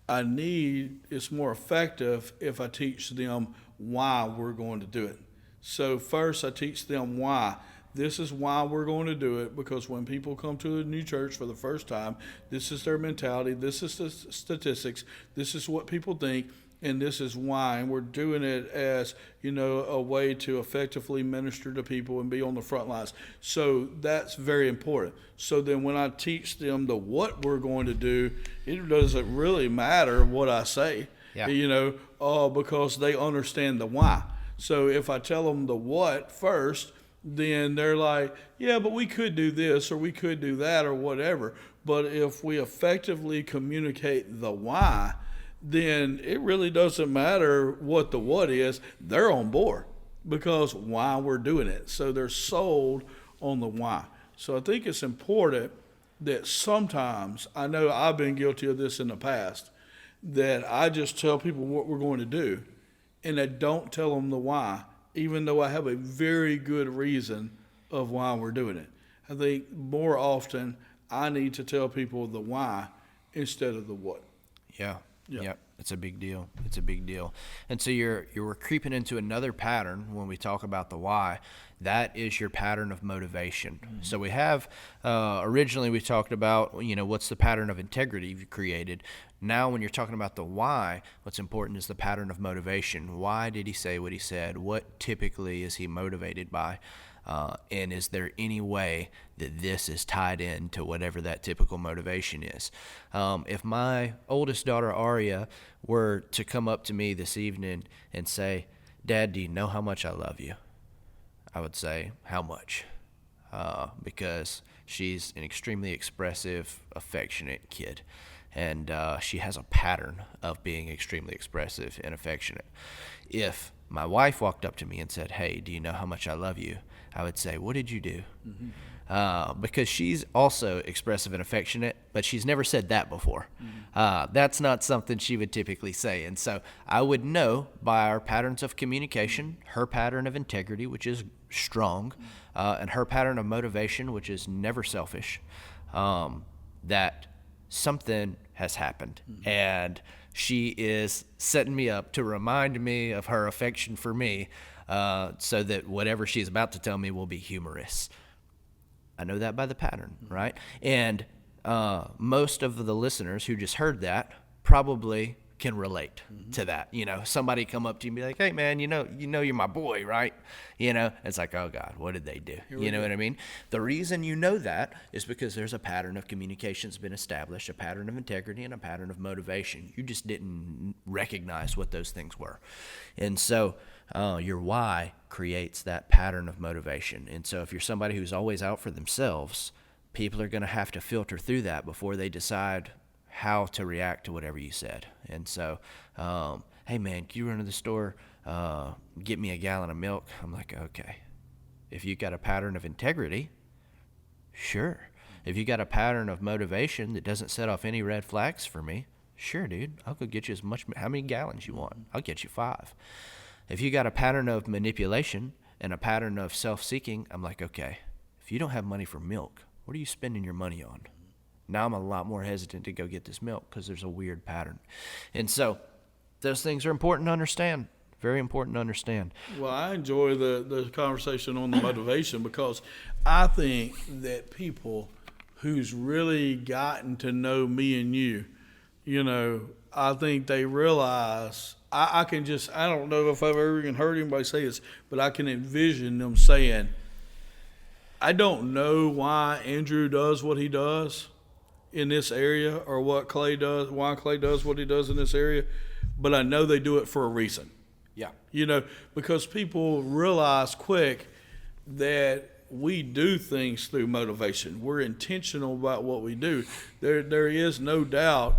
it's more effective if I teach them why we're going to do it. So first I teach them why. This is why we're going to do it, because when people come to a new church for the first time, this is their mentality, this is the statistics, this is what people think, and this is why. And we're doing it as, a way to effectively minister to people and be on the front lines. So that's very important. So then when I teach them the what we're going to do, it doesn't really matter what I say, because they understand the why. So if I tell them the what first, then they're like, yeah, but we could do this or we could do that or whatever. But if we effectively communicate the why, then it really doesn't matter what the what is. They're on board because why we're doing it. So they're sold on the why. So I think it's important that sometimes, I know I've been guilty of this in the past, that I just tell people what we're going to do and I don't tell them the why, even though I have a very good reason of why we're doing it. I think more often I need to tell people the why instead of the what. Yeah. It's a big deal. It's a big deal. And so you're creeping into another pattern when we talk about the why. That is your pattern of motivation. Mm-hmm. So we have, originally we talked about, what's the pattern of integrity you've created. Now when you're talking about the why, what's important is the pattern of motivation. Why did he say what he said? What typically is he motivated by? And is there any way that this is tied in to whatever that typical motivation is? If my oldest daughter, Aria, were to come up to me this evening and say, Dad, do you know how much I love you? I would say, how much? Because she's an extremely expressive, affectionate kid. And she has a pattern of being extremely expressive and affectionate. If my wife walked up to me and said, hey, do you know how much I love you? I would say, what did you do? Mm-hmm. Because she's also expressive and affectionate, but she's never said that before. Mm-hmm. That's not something she would typically say. And so I would know by our patterns of communication, her pattern of integrity, which is strong, and her pattern of motivation, which is never selfish, that something has happened. Mm-hmm. And she is setting me up to remind me of her affection for me, so that whatever she's about to tell me will be humorous. I know that by the pattern, right? And most of the listeners who just heard that probably can relate to that. Somebody come up to you and be like, hey man, you're my boy, right? It's like, oh God, what did they do? You know what I mean? The reason you know that is because there's a pattern of communication's been established, a pattern of integrity and a pattern of motivation. You just didn't recognize what those things were. And so your why creates that pattern of motivation. And so if you're somebody who's always out for themselves, people are going to have to filter through that before they decide how to react to whatever you said. And so, hey man, can you run to the store, get me a gallon of milk? I'm like, okay. If you got a pattern of integrity, sure. If you got a pattern of motivation that doesn't set off any red flags for me, sure, dude, I'll go get you how many gallons you want. I'll get you 5. If you got a pattern of manipulation and a pattern of self-seeking, I'm like, okay, if you don't have money for milk, what are you spending your money on? Now I'm a lot more hesitant to go get this milk because there's a weird pattern. And so those things are important to understand, very important to understand. Well, I enjoy the conversation on the motivation because I think that people who's really gotten to know me and you, I think they realize, I don't know if I've ever even heard anybody say this, but I can envision them saying, I don't know why Andrew does what he does in this area or why Clay does what he does in this area, but I know they do it for a reason. Yeah. Because people realize quick that we do things through motivation. We're intentional about what we do. There is no doubt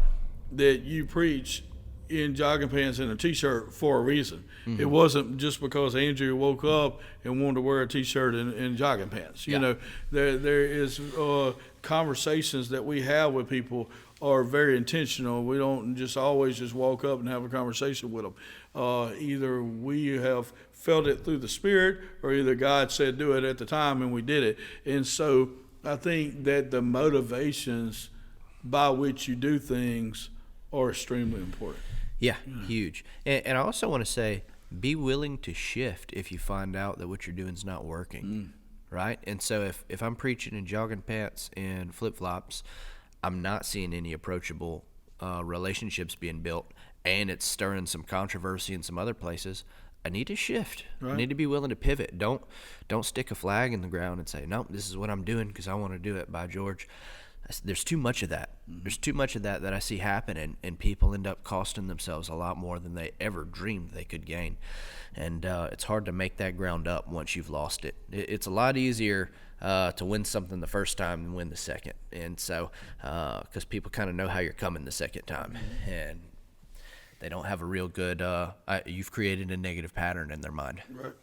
that you preach in jogging pants and a T-shirt for a reason. Mm-hmm. It wasn't just because Andrew woke up and wanted to wear a T-shirt and jogging pants. There is conversations that we have with people are very intentional. We don't just always just walk up and have a conversation with them. Either we have felt it through the Spirit or either God said do it at the time and we did it. And so I think that the motivations by which you do things are extremely important. Yeah, huge. And I also want to say, be willing to shift if you find out that what you're doing is not working, right? And so if I'm preaching in jogging pants and flip-flops, I'm not seeing any approachable relationships being built, and it's stirring some controversy in some other places, I need to shift. Right. I need to be willing to pivot. Don't stick a flag in the ground and say, no, this is what I'm doing because I want to do it, by George. There's too much of that. There's too much of that I see happen, and people end up costing themselves a lot more than they ever dreamed they could gain. And it's hard to make that ground up once you've lost it. It's a lot easier to win something the first time than win the second. And so, because people kind of know how you're coming the second time, and they don't have a real good, you've created a negative pattern in their mind, right.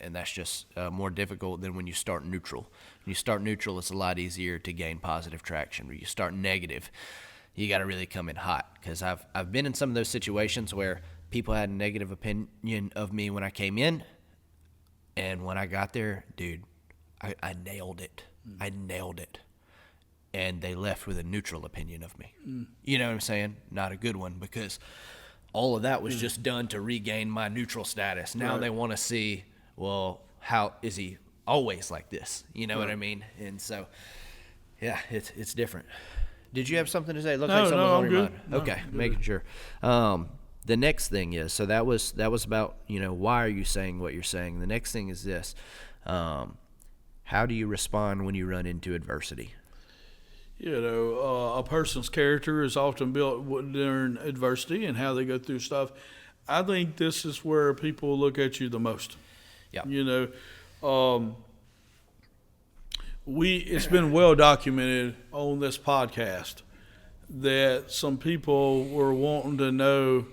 And that's just more difficult than when you start neutral. When you start neutral, it's a lot easier to gain positive traction. When you start negative, you got to really come in hot, because I've been in some of those situations where people had a negative opinion of me when I came in, and when I got there, dude, I nailed it. I nailed it. And they left with a neutral opinion of me. You know what I'm saying? Not a good one, because all of that was just done to regain my neutral status. Now they want to see, well, how is he always like this? You know what I mean? And so, yeah, it's different. Did you have something to say? Look like something was on your mind. Okay, making sure. The next thing is, so that was about, why are you saying what you're saying? The next thing is this. How do you respond when you run into adversity? A person's character is often built during adversity and how they go through stuff. I think this is where people look at you the most. Yeah. It's been well documented on this podcast that some people were wanting to know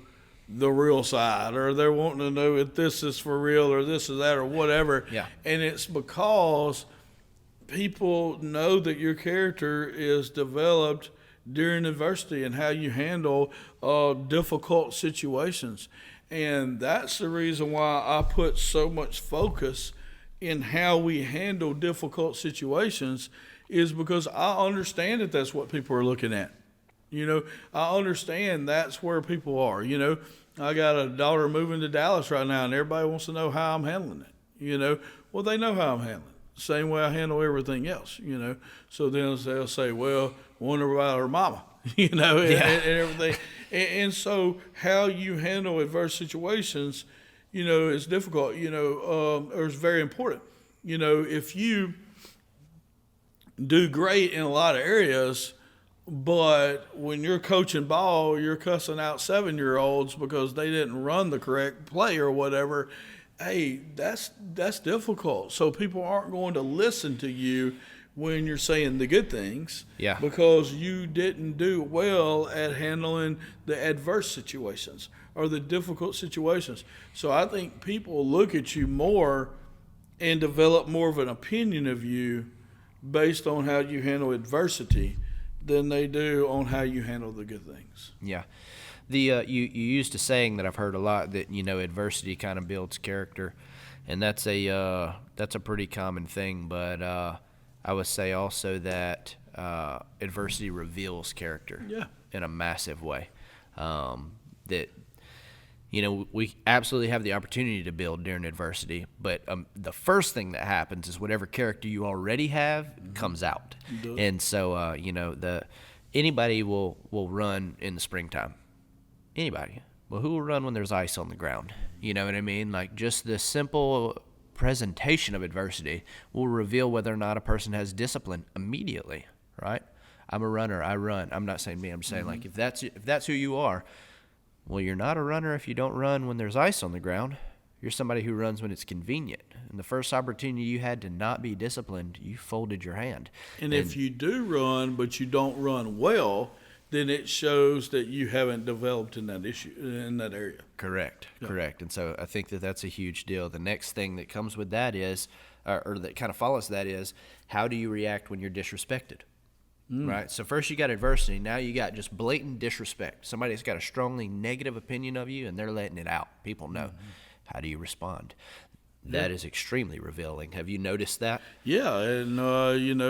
the real side, or they're wanting to know if this is for real or this is that or whatever. Yeah. And it's because people know that your character is developed during adversity and how you handle difficult situations. And that's the reason why I put so much focus in how we handle difficult situations, is because I understand that that's what people are looking at. I understand that's where people are. I got a daughter moving to Dallas right now, and everybody wants to know how I'm handling it. Well, they know how I'm handling it. Same way I handle everything else, So then they'll say, well, wonder about her mama, and everything. And so how you handle adverse situations, is difficult, or is very important. If you do great in a lot of areas, but when you're coaching ball, you're cussing out 7-year-olds because they didn't run the correct play or whatever. Hey, that's difficult. So people aren't going to listen to you when you're saying the good things, Yeah. because you didn't do well at handling the adverse situations or the difficult situations. So I think people look at you more and develop more of an opinion of you based on how you handle adversity than they do on how you handle the good things. Yeah. You used a saying that I've heard a lot, that adversity kind of builds character, and that's a pretty common thing. But I would say also that adversity reveals character. Yeah. In a massive way. That we absolutely have the opportunity to build during adversity, but the first thing that happens is whatever character you already have comes out. And so anybody will run in the springtime. Anybody. Well, who will run when there's ice on the ground? You know what I mean? Like, just the simple presentation of adversity will reveal whether or not a person has discipline immediately, right? I'm a runner. I run. I'm not saying me. I'm just saying, like, if that's who you are, well, you're not a runner if you don't run when there's ice on the ground. You're somebody who runs when it's convenient. And the first opportunity you had to not be disciplined, you folded your hand. And if you do run, but you don't run well, then it shows that you haven't developed in that issue, in that area. Correct. And so I think that that's a huge deal. The next thing that comes with that is, or that kind of follows that is, how do you react when you're disrespected? Right? So first you got adversity. Now you got just blatant disrespect. Somebody's got a strongly negative opinion of you, and they're letting it out. People know. How do you respond? That is extremely revealing. Have you noticed that? Yeah, and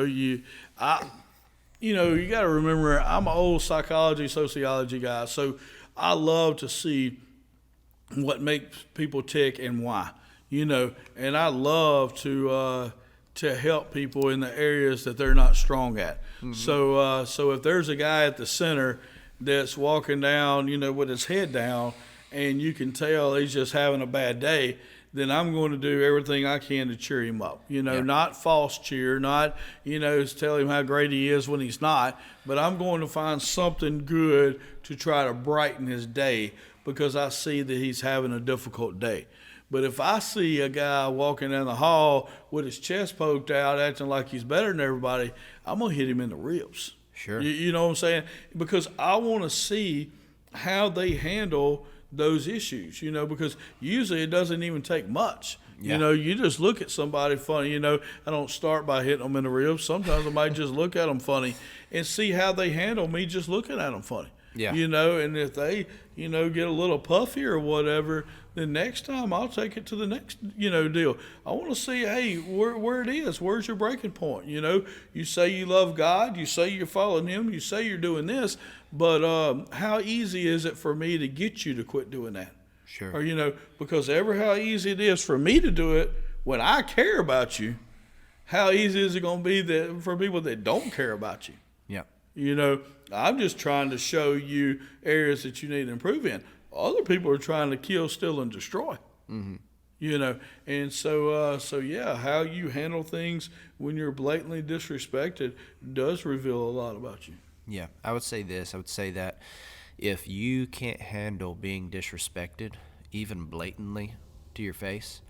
you got to remember, I'm an old sociology guy, so I love to see what makes people tick and why. And I love to help people in the areas that they're not strong at. So if there's a guy at the center that's walking down, with his head down, and you can tell he's just having a bad day, then I'm going to do everything I can to cheer him up. Not false cheer, not, tell him how great he is when he's not, but I'm going to find something good to try to brighten his day, because I see that he's having a difficult day. But if I see a guy walking down the hall with his chest poked out, acting like he's better than everybody, I'm going to hit him in the ribs. Sure. You know what I'm saying? Because I want to see how they handle those issues, because usually it doesn't even take much. Yeah. You just look at somebody funny. I don't start by hitting them in the ribs. Sometimes I might just look at them funny and see how they handle me just looking at them funny. Yeah. And if they, get a little puffy or whatever, then next time I'll take it to the next, deal. I want to see, hey, where it is. Where's your breaking point? You say you love God. You say you're following Him. You say you're doing this. But how easy is it for me to get you to quit doing that? Sure. Or, because how easy it is for me to do it when I care about you, how easy is it going to be for people that don't care about you? Yeah. I'm just trying to show you areas that you need to improve in. Other people are trying to kill, steal, and destroy. And so how you handle things when you're blatantly disrespected does reveal a lot about you. Yeah, I would say this. I would say that if you can't handle being disrespected, even blatantly to your face,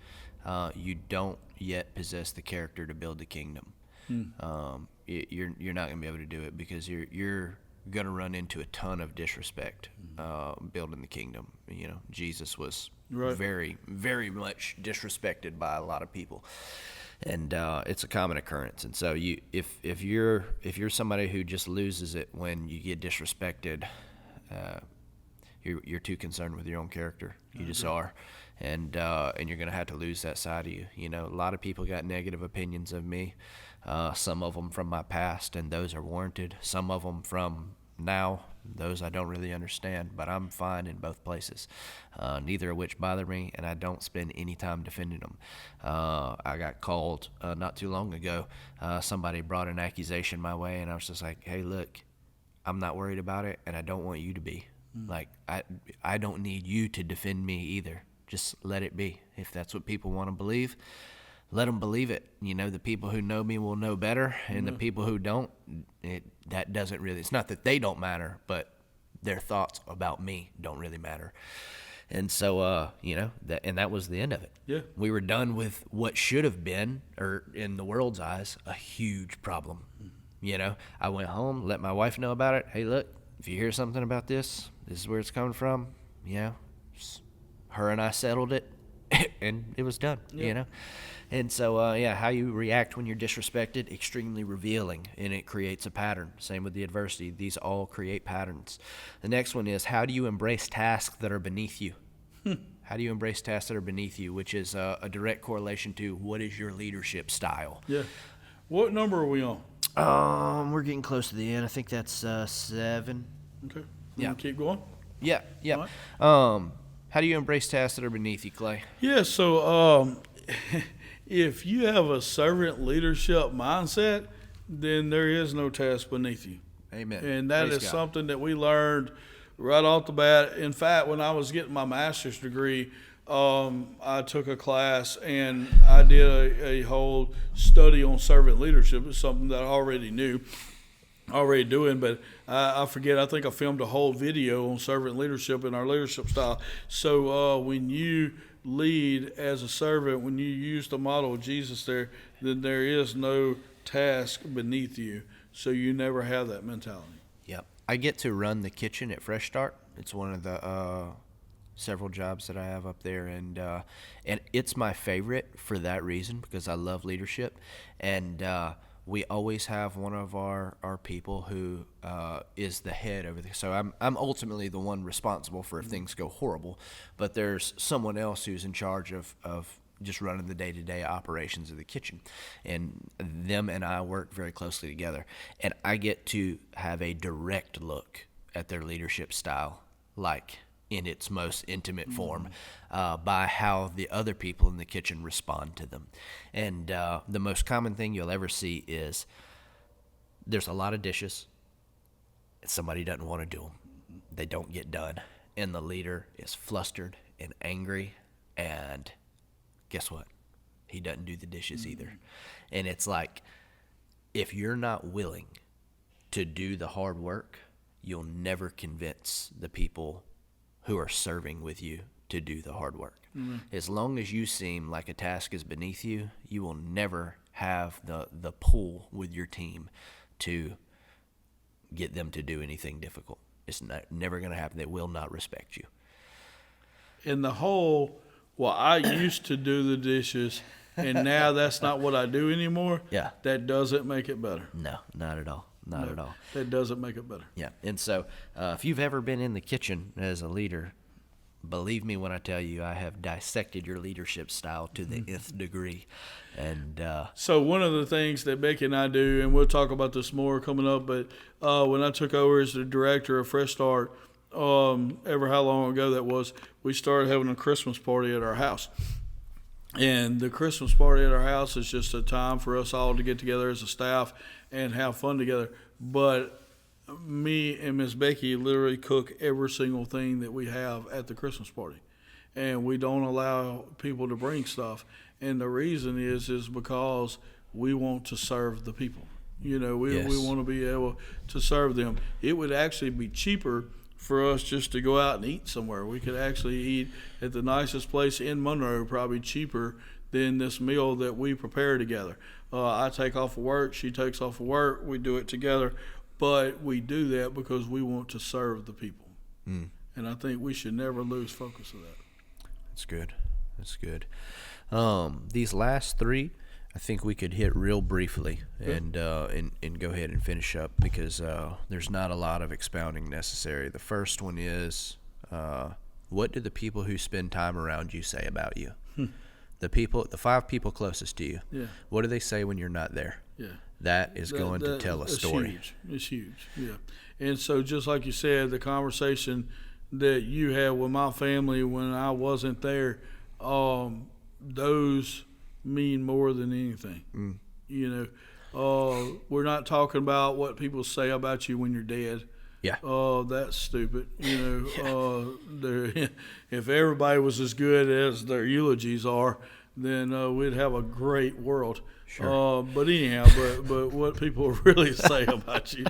you don't yet possess the character to build the kingdom. You're not going to be able to do it, because you're going to run into a ton of disrespect building the kingdom. Jesus was very, very much disrespected by a lot of people, and it's a common occurrence. And so if you're somebody who just loses it when you get disrespected, you're too concerned with your own character. You just are. And you're going to have to lose that side of you. A lot of people got negative opinions of me. Some of them from my past, and those are warranted. Some of them from now, those I don't really understand, but I'm fine in both places. Neither of which bother me, and I don't spend any time defending them. I got called not too long ago. Somebody brought an accusation my way, and I was just like, hey, look, I'm not worried about it, and I don't want you to be. Like, I don't need you to defend me either. Just let it be. If that's what people want to believe, let them believe it. You know, the people who know me will know better, and the people who don't, that doesn't really, it's not that they don't matter, but their thoughts about me don't really matter. And so, you know, that was the end of it. Yeah. We were done with what should have been, or in the world's eyes, a huge problem. You know, I went home, let my wife know about it. Hey, look, if you hear something about this is where it's coming from. You know, her and I settled it, and it was done, you know. And so, yeah, how you react when you're disrespected, extremely revealing, and it creates a pattern. Same with the adversity. These all create patterns. The next one is, how do you embrace tasks that are beneath you? How do you embrace tasks that are beneath you, which is a direct correlation to what is your leadership style? Yeah. What number are we on? We're getting close to the end. I think that's 7. Okay. Yeah. Keep going. Yeah. All How do you embrace tasks that are beneath you, Clay? Yeah, so if you have a servant leadership mindset, then there is no task beneath you. Amen. And that Praise is God. something that we learned right off the bat. In fact, when I was getting my master's degree, I took a class and I did a whole study on servant leadership. It's something that I already knew, already doing, but I forget. I think I filmed a whole video on servant leadership and our leadership style. So when you lead as a servant, when you use the model of Jesus there, then there is no task beneath you. So you never have that mentality. Yep. I get to run the kitchen at Fresh Start. It's one of the several jobs that I have up there, and it's my favorite for that reason, because I love leadership, and we always have one of our people who is the head over there. So I'm ultimately the one responsible for if things go horrible, but there's someone else who's in charge of just running the day-to-day operations of the kitchen, and them and I work very closely together, and I get to have a direct look at their leadership style, like in its most intimate form, by how the other people in the kitchen respond to them. And the most common thing you'll ever see is there's a lot of dishes, and somebody doesn't want to do them. They don't get done, and the leader is flustered and angry, and guess what? He doesn't do the dishes either. And it's like, if you're not willing to do the hard work, you'll never convince the people who are serving with you to do the hard work. As long as you seem like a task is beneath you, you will never have the pull with your team to get them to do anything difficult. It's never going to happen. They will not respect you. And the whole, well, I used to do the dishes, and now that's not what I do anymore. Yeah. That doesn't make it better. No, not at all. Not at all. That doesn't make it better. Yeah. And so if you've ever been in the kitchen as a leader, believe me when I tell you, I have dissected your leadership style to the nth degree. And so one of the things that Becky and I do, and we'll talk about this more coming up, but when I took over as the director of Fresh Start, ever how long ago that was, we started having a Christmas party at our house. And the Christmas party at our house is just a time for us all to get together as a staff and have fun together. But me and Miss Becky literally cook every single thing that we have at the Christmas party. And we don't allow people to bring stuff. And the reason is because we want to serve the people. You know, we want to be able to serve them. It would actually be cheaper for us just to go out and eat somewhere. We could actually eat at the nicest place in Monroe, probably cheaper than this meal that we prepare together. I take off of work, she takes off of work, we do it together, but we do that because we want to serve the people. And I think we should never lose focus of that. That's good. That's good. These last 3, I think we could hit real briefly and go ahead and finish up, because there's not a lot of expounding necessary. The first one is, what do the people who spend time around you say about you? The 5 people closest to you. Yeah. What do they say when you're not there? Yeah. That is going to tell a story. It's huge. Yeah. And so just like you said, the conversation that you had with my family when I wasn't there, those mean more than anything. You know, we're not talking about what people say about you when you're dead. Yeah. That's stupid. If everybody was as good as their eulogies are, then we'd have a great world. Sure. But anyhow, but what people really say about you,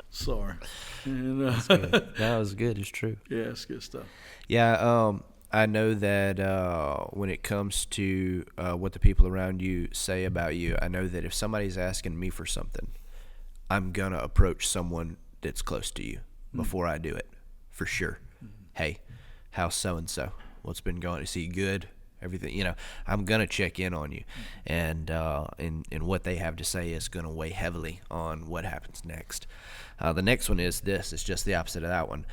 sorry. And, That's good. That was good. It's true. Yeah, it's good stuff. Yeah. I know that when it comes to what the people around you say about you, I know that if somebody's asking me for something, I'm gonna approach someone that's close to you before I do it, for sure. Hey, how's so and so? What's been going? Is he good? Everything, I'm gonna check in on you, and what they have to say is gonna weigh heavily on what happens next. The next one is this. It's just the opposite of that one.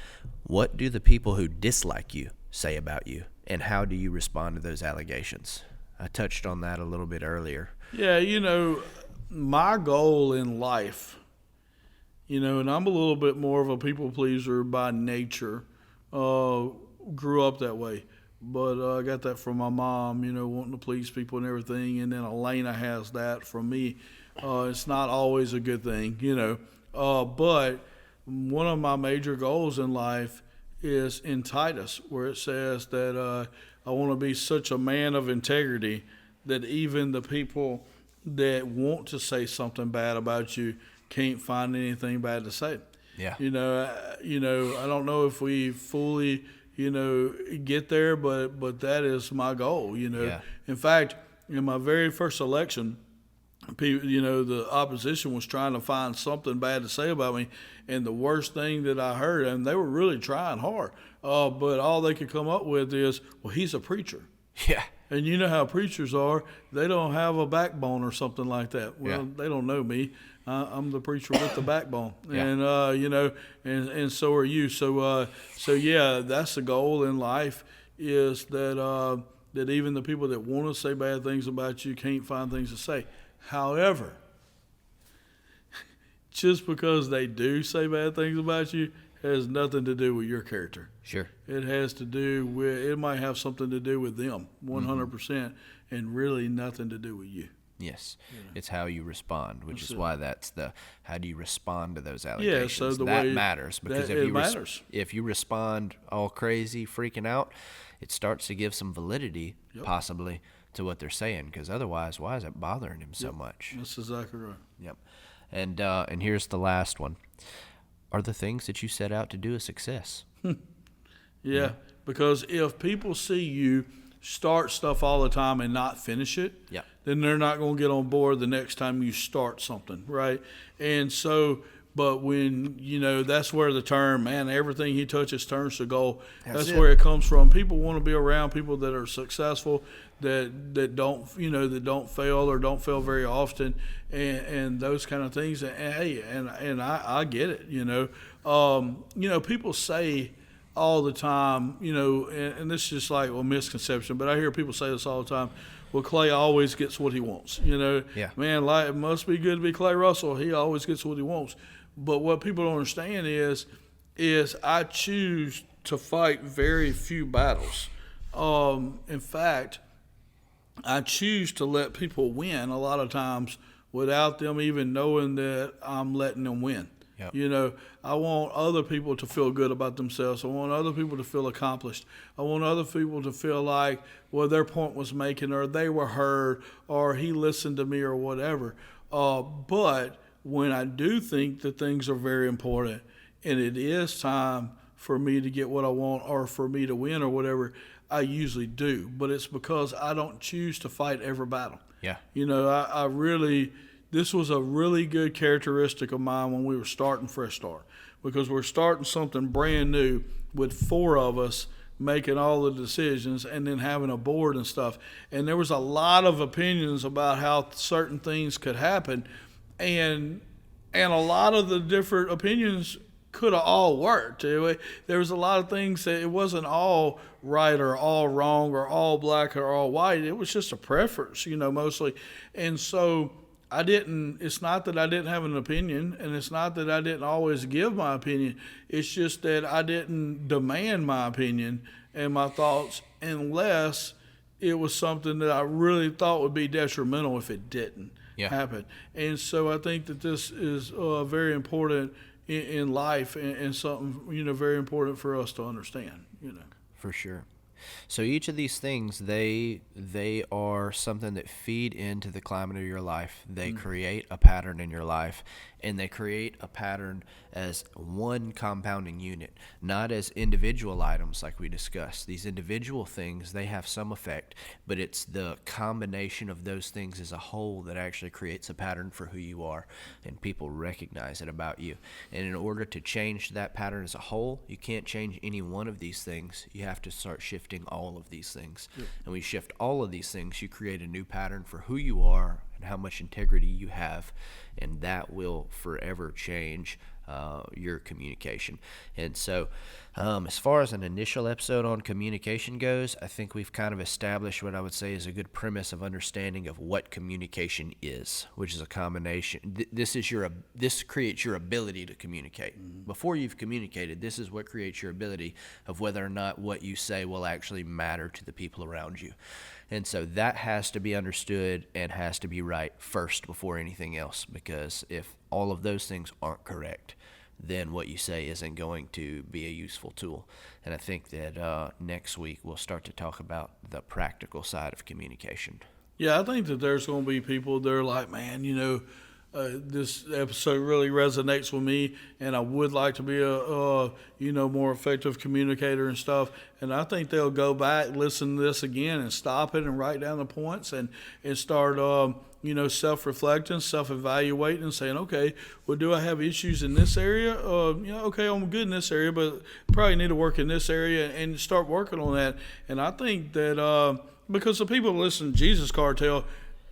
What do the people who dislike you say about you, and how do you respond to those allegations? I touched on that a little bit earlier. Yeah, my goal in life, and I'm a little bit more of a people pleaser by nature. Grew up that way. But I got that from my mom, wanting to please people and everything. And then Elena has that from me. It's not always a good thing, But one of my major goals in life is in Titus, where it says that I want to be such a man of integrity that even the people that want to say something bad about you can't find anything bad to say. Yeah. I don't know if we fully get there, but that is my goal, Yeah. In fact, in my very first election, people, the opposition was trying to find something bad to say about me, and the worst thing that I heard, and they were really trying hard, but all they could come up with is, well, he's a preacher. Yeah. And you know how preachers are. They don't have a backbone or something like that. Well, They don't know me. I'm the preacher with the backbone. Yeah. And, and so are you. So yeah, that's the goal in life, is that even the people that want to say bad things about you can't find things to say. However, just because they do say bad things about you has nothing to do with your character. Sure. It has to do with, it might have something to do with them, 100%, and really nothing to do with you. Yes. It's how you respond, which is why that's how do you respond to those allegations? Yeah, so the that way matters, because if you respond all crazy, freaking out, it starts to give some validity, possibly, to what they're saying, because otherwise, why is it bothering him so much? That's exactly right. Yep. And here's the last one. Are the things that you set out to do a success? Yeah, because if people see you start stuff all the time and not finish it, then they're not going to get on board the next time you start something, right? And so, but when, that's where the term, man, everything he touches turns to gold. That's where it comes from. People want to be around people that are successful, that don't, that don't fail or don't fail very often, and those kind of things. And hey, and I get it, people say all the time, and this is just like a misconception, but I hear people say this all the time. Well, Clay always gets what he wants. Yeah. Man, it must be good to be Clay Russell. He always gets what he wants. But what people don't understand is I choose to fight very few battles. In fact, I choose to let people win a lot of times without them even knowing that I'm letting them win. Yep. I want other people to feel good about themselves. I want other people to feel accomplished. I want other people to feel like, well, their point was making, or they were heard, or he listened to me, or whatever. But when I do think that things are very important and it is time for me to get what I want or for me to win or whatever, I usually do. But it's because I don't choose to fight every battle. Yeah. I really... This was a really good characteristic of mine when we were starting Fresh Start, because we're starting something brand new with 4 of us making all the decisions and then having a board and stuff. And there was a lot of opinions about how certain things could happen, and a lot of the different opinions could have all worked. There was a lot of things that it wasn't all right or all wrong or all black or all white. It was just a preference, mostly. And so it's not that I didn't have an opinion, and it's not that I didn't always give my opinion. It's just that I didn't demand my opinion and my thoughts unless it was something that I really thought would be detrimental if it didn't happen. And so I think that this is very important in life, and something, very important for us to understand. For sure. So each of these things, they are something that feed into the climate of your life. They create a pattern in your life, and they create a pattern as one compounding unit, not as individual items like we discussed. These individual things, they have some effect, but it's the combination of those things as a whole that actually creates a pattern for who you are, and people recognize it about you. And in order to change that pattern as a whole, you can't change any one of these things. You have to start shifting all of these things. Yep. And when you shift all of these things, you create a new pattern for who you are and how much integrity you have, and that will forever change your communication. And so as far as an initial episode on communication goes, I think we've kind of established what I would say is a good premise of understanding of what communication is, which is a combination. This creates your ability to communicate. Mm-hmm. Before you've communicated, this is what creates your ability of whether or not what you say will actually matter to the people around you. And so that has to be understood and has to be right first before anything else, because if all of those things aren't correct, then what you say isn't going to be a useful tool. And I think that next week we'll start to talk about the practical side of communication. Yeah, I think that there's going to be people that are like, man, this episode really resonates with me, and I would like to be a more effective communicator and stuff. And I think they'll go back, listen to this again, and stop it and write down the points and start self-reflecting, self-evaluating, and saying, okay, well, do I have issues in this area? Okay, I'm good in this area, but probably need to work in this area, and start working on that. And I think that because the people that listen to Jesus Cartel,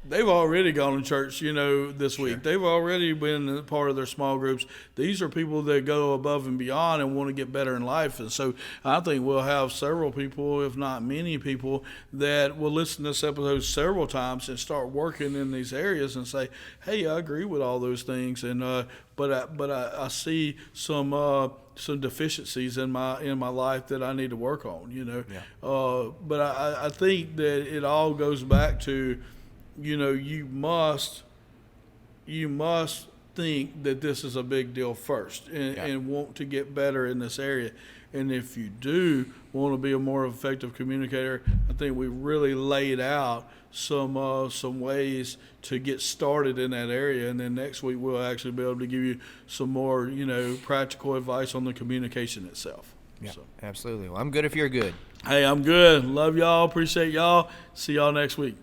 they've already gone to church, this week. Sure. They've already been part of their small groups. These are people that go above and beyond and want to get better in life. And so I think we'll have several people, if not many people, that will listen to this episode several times and start working in these areas and say, hey, I agree with all those things. And but I see some deficiencies in my life that I need to work on, Yeah. But I think that it all goes back to, you must think that this is a big deal first and want to get better in this area. And if you do want to be a more effective communicator, I think we really laid out some ways to get started in that area. And then next week we'll actually be able to give you some more, practical advice on the communication itself. Yeah, so. Absolutely. Well, I'm good if you're good. Hey, I'm good. Love y'all. Appreciate y'all. See y'all next week.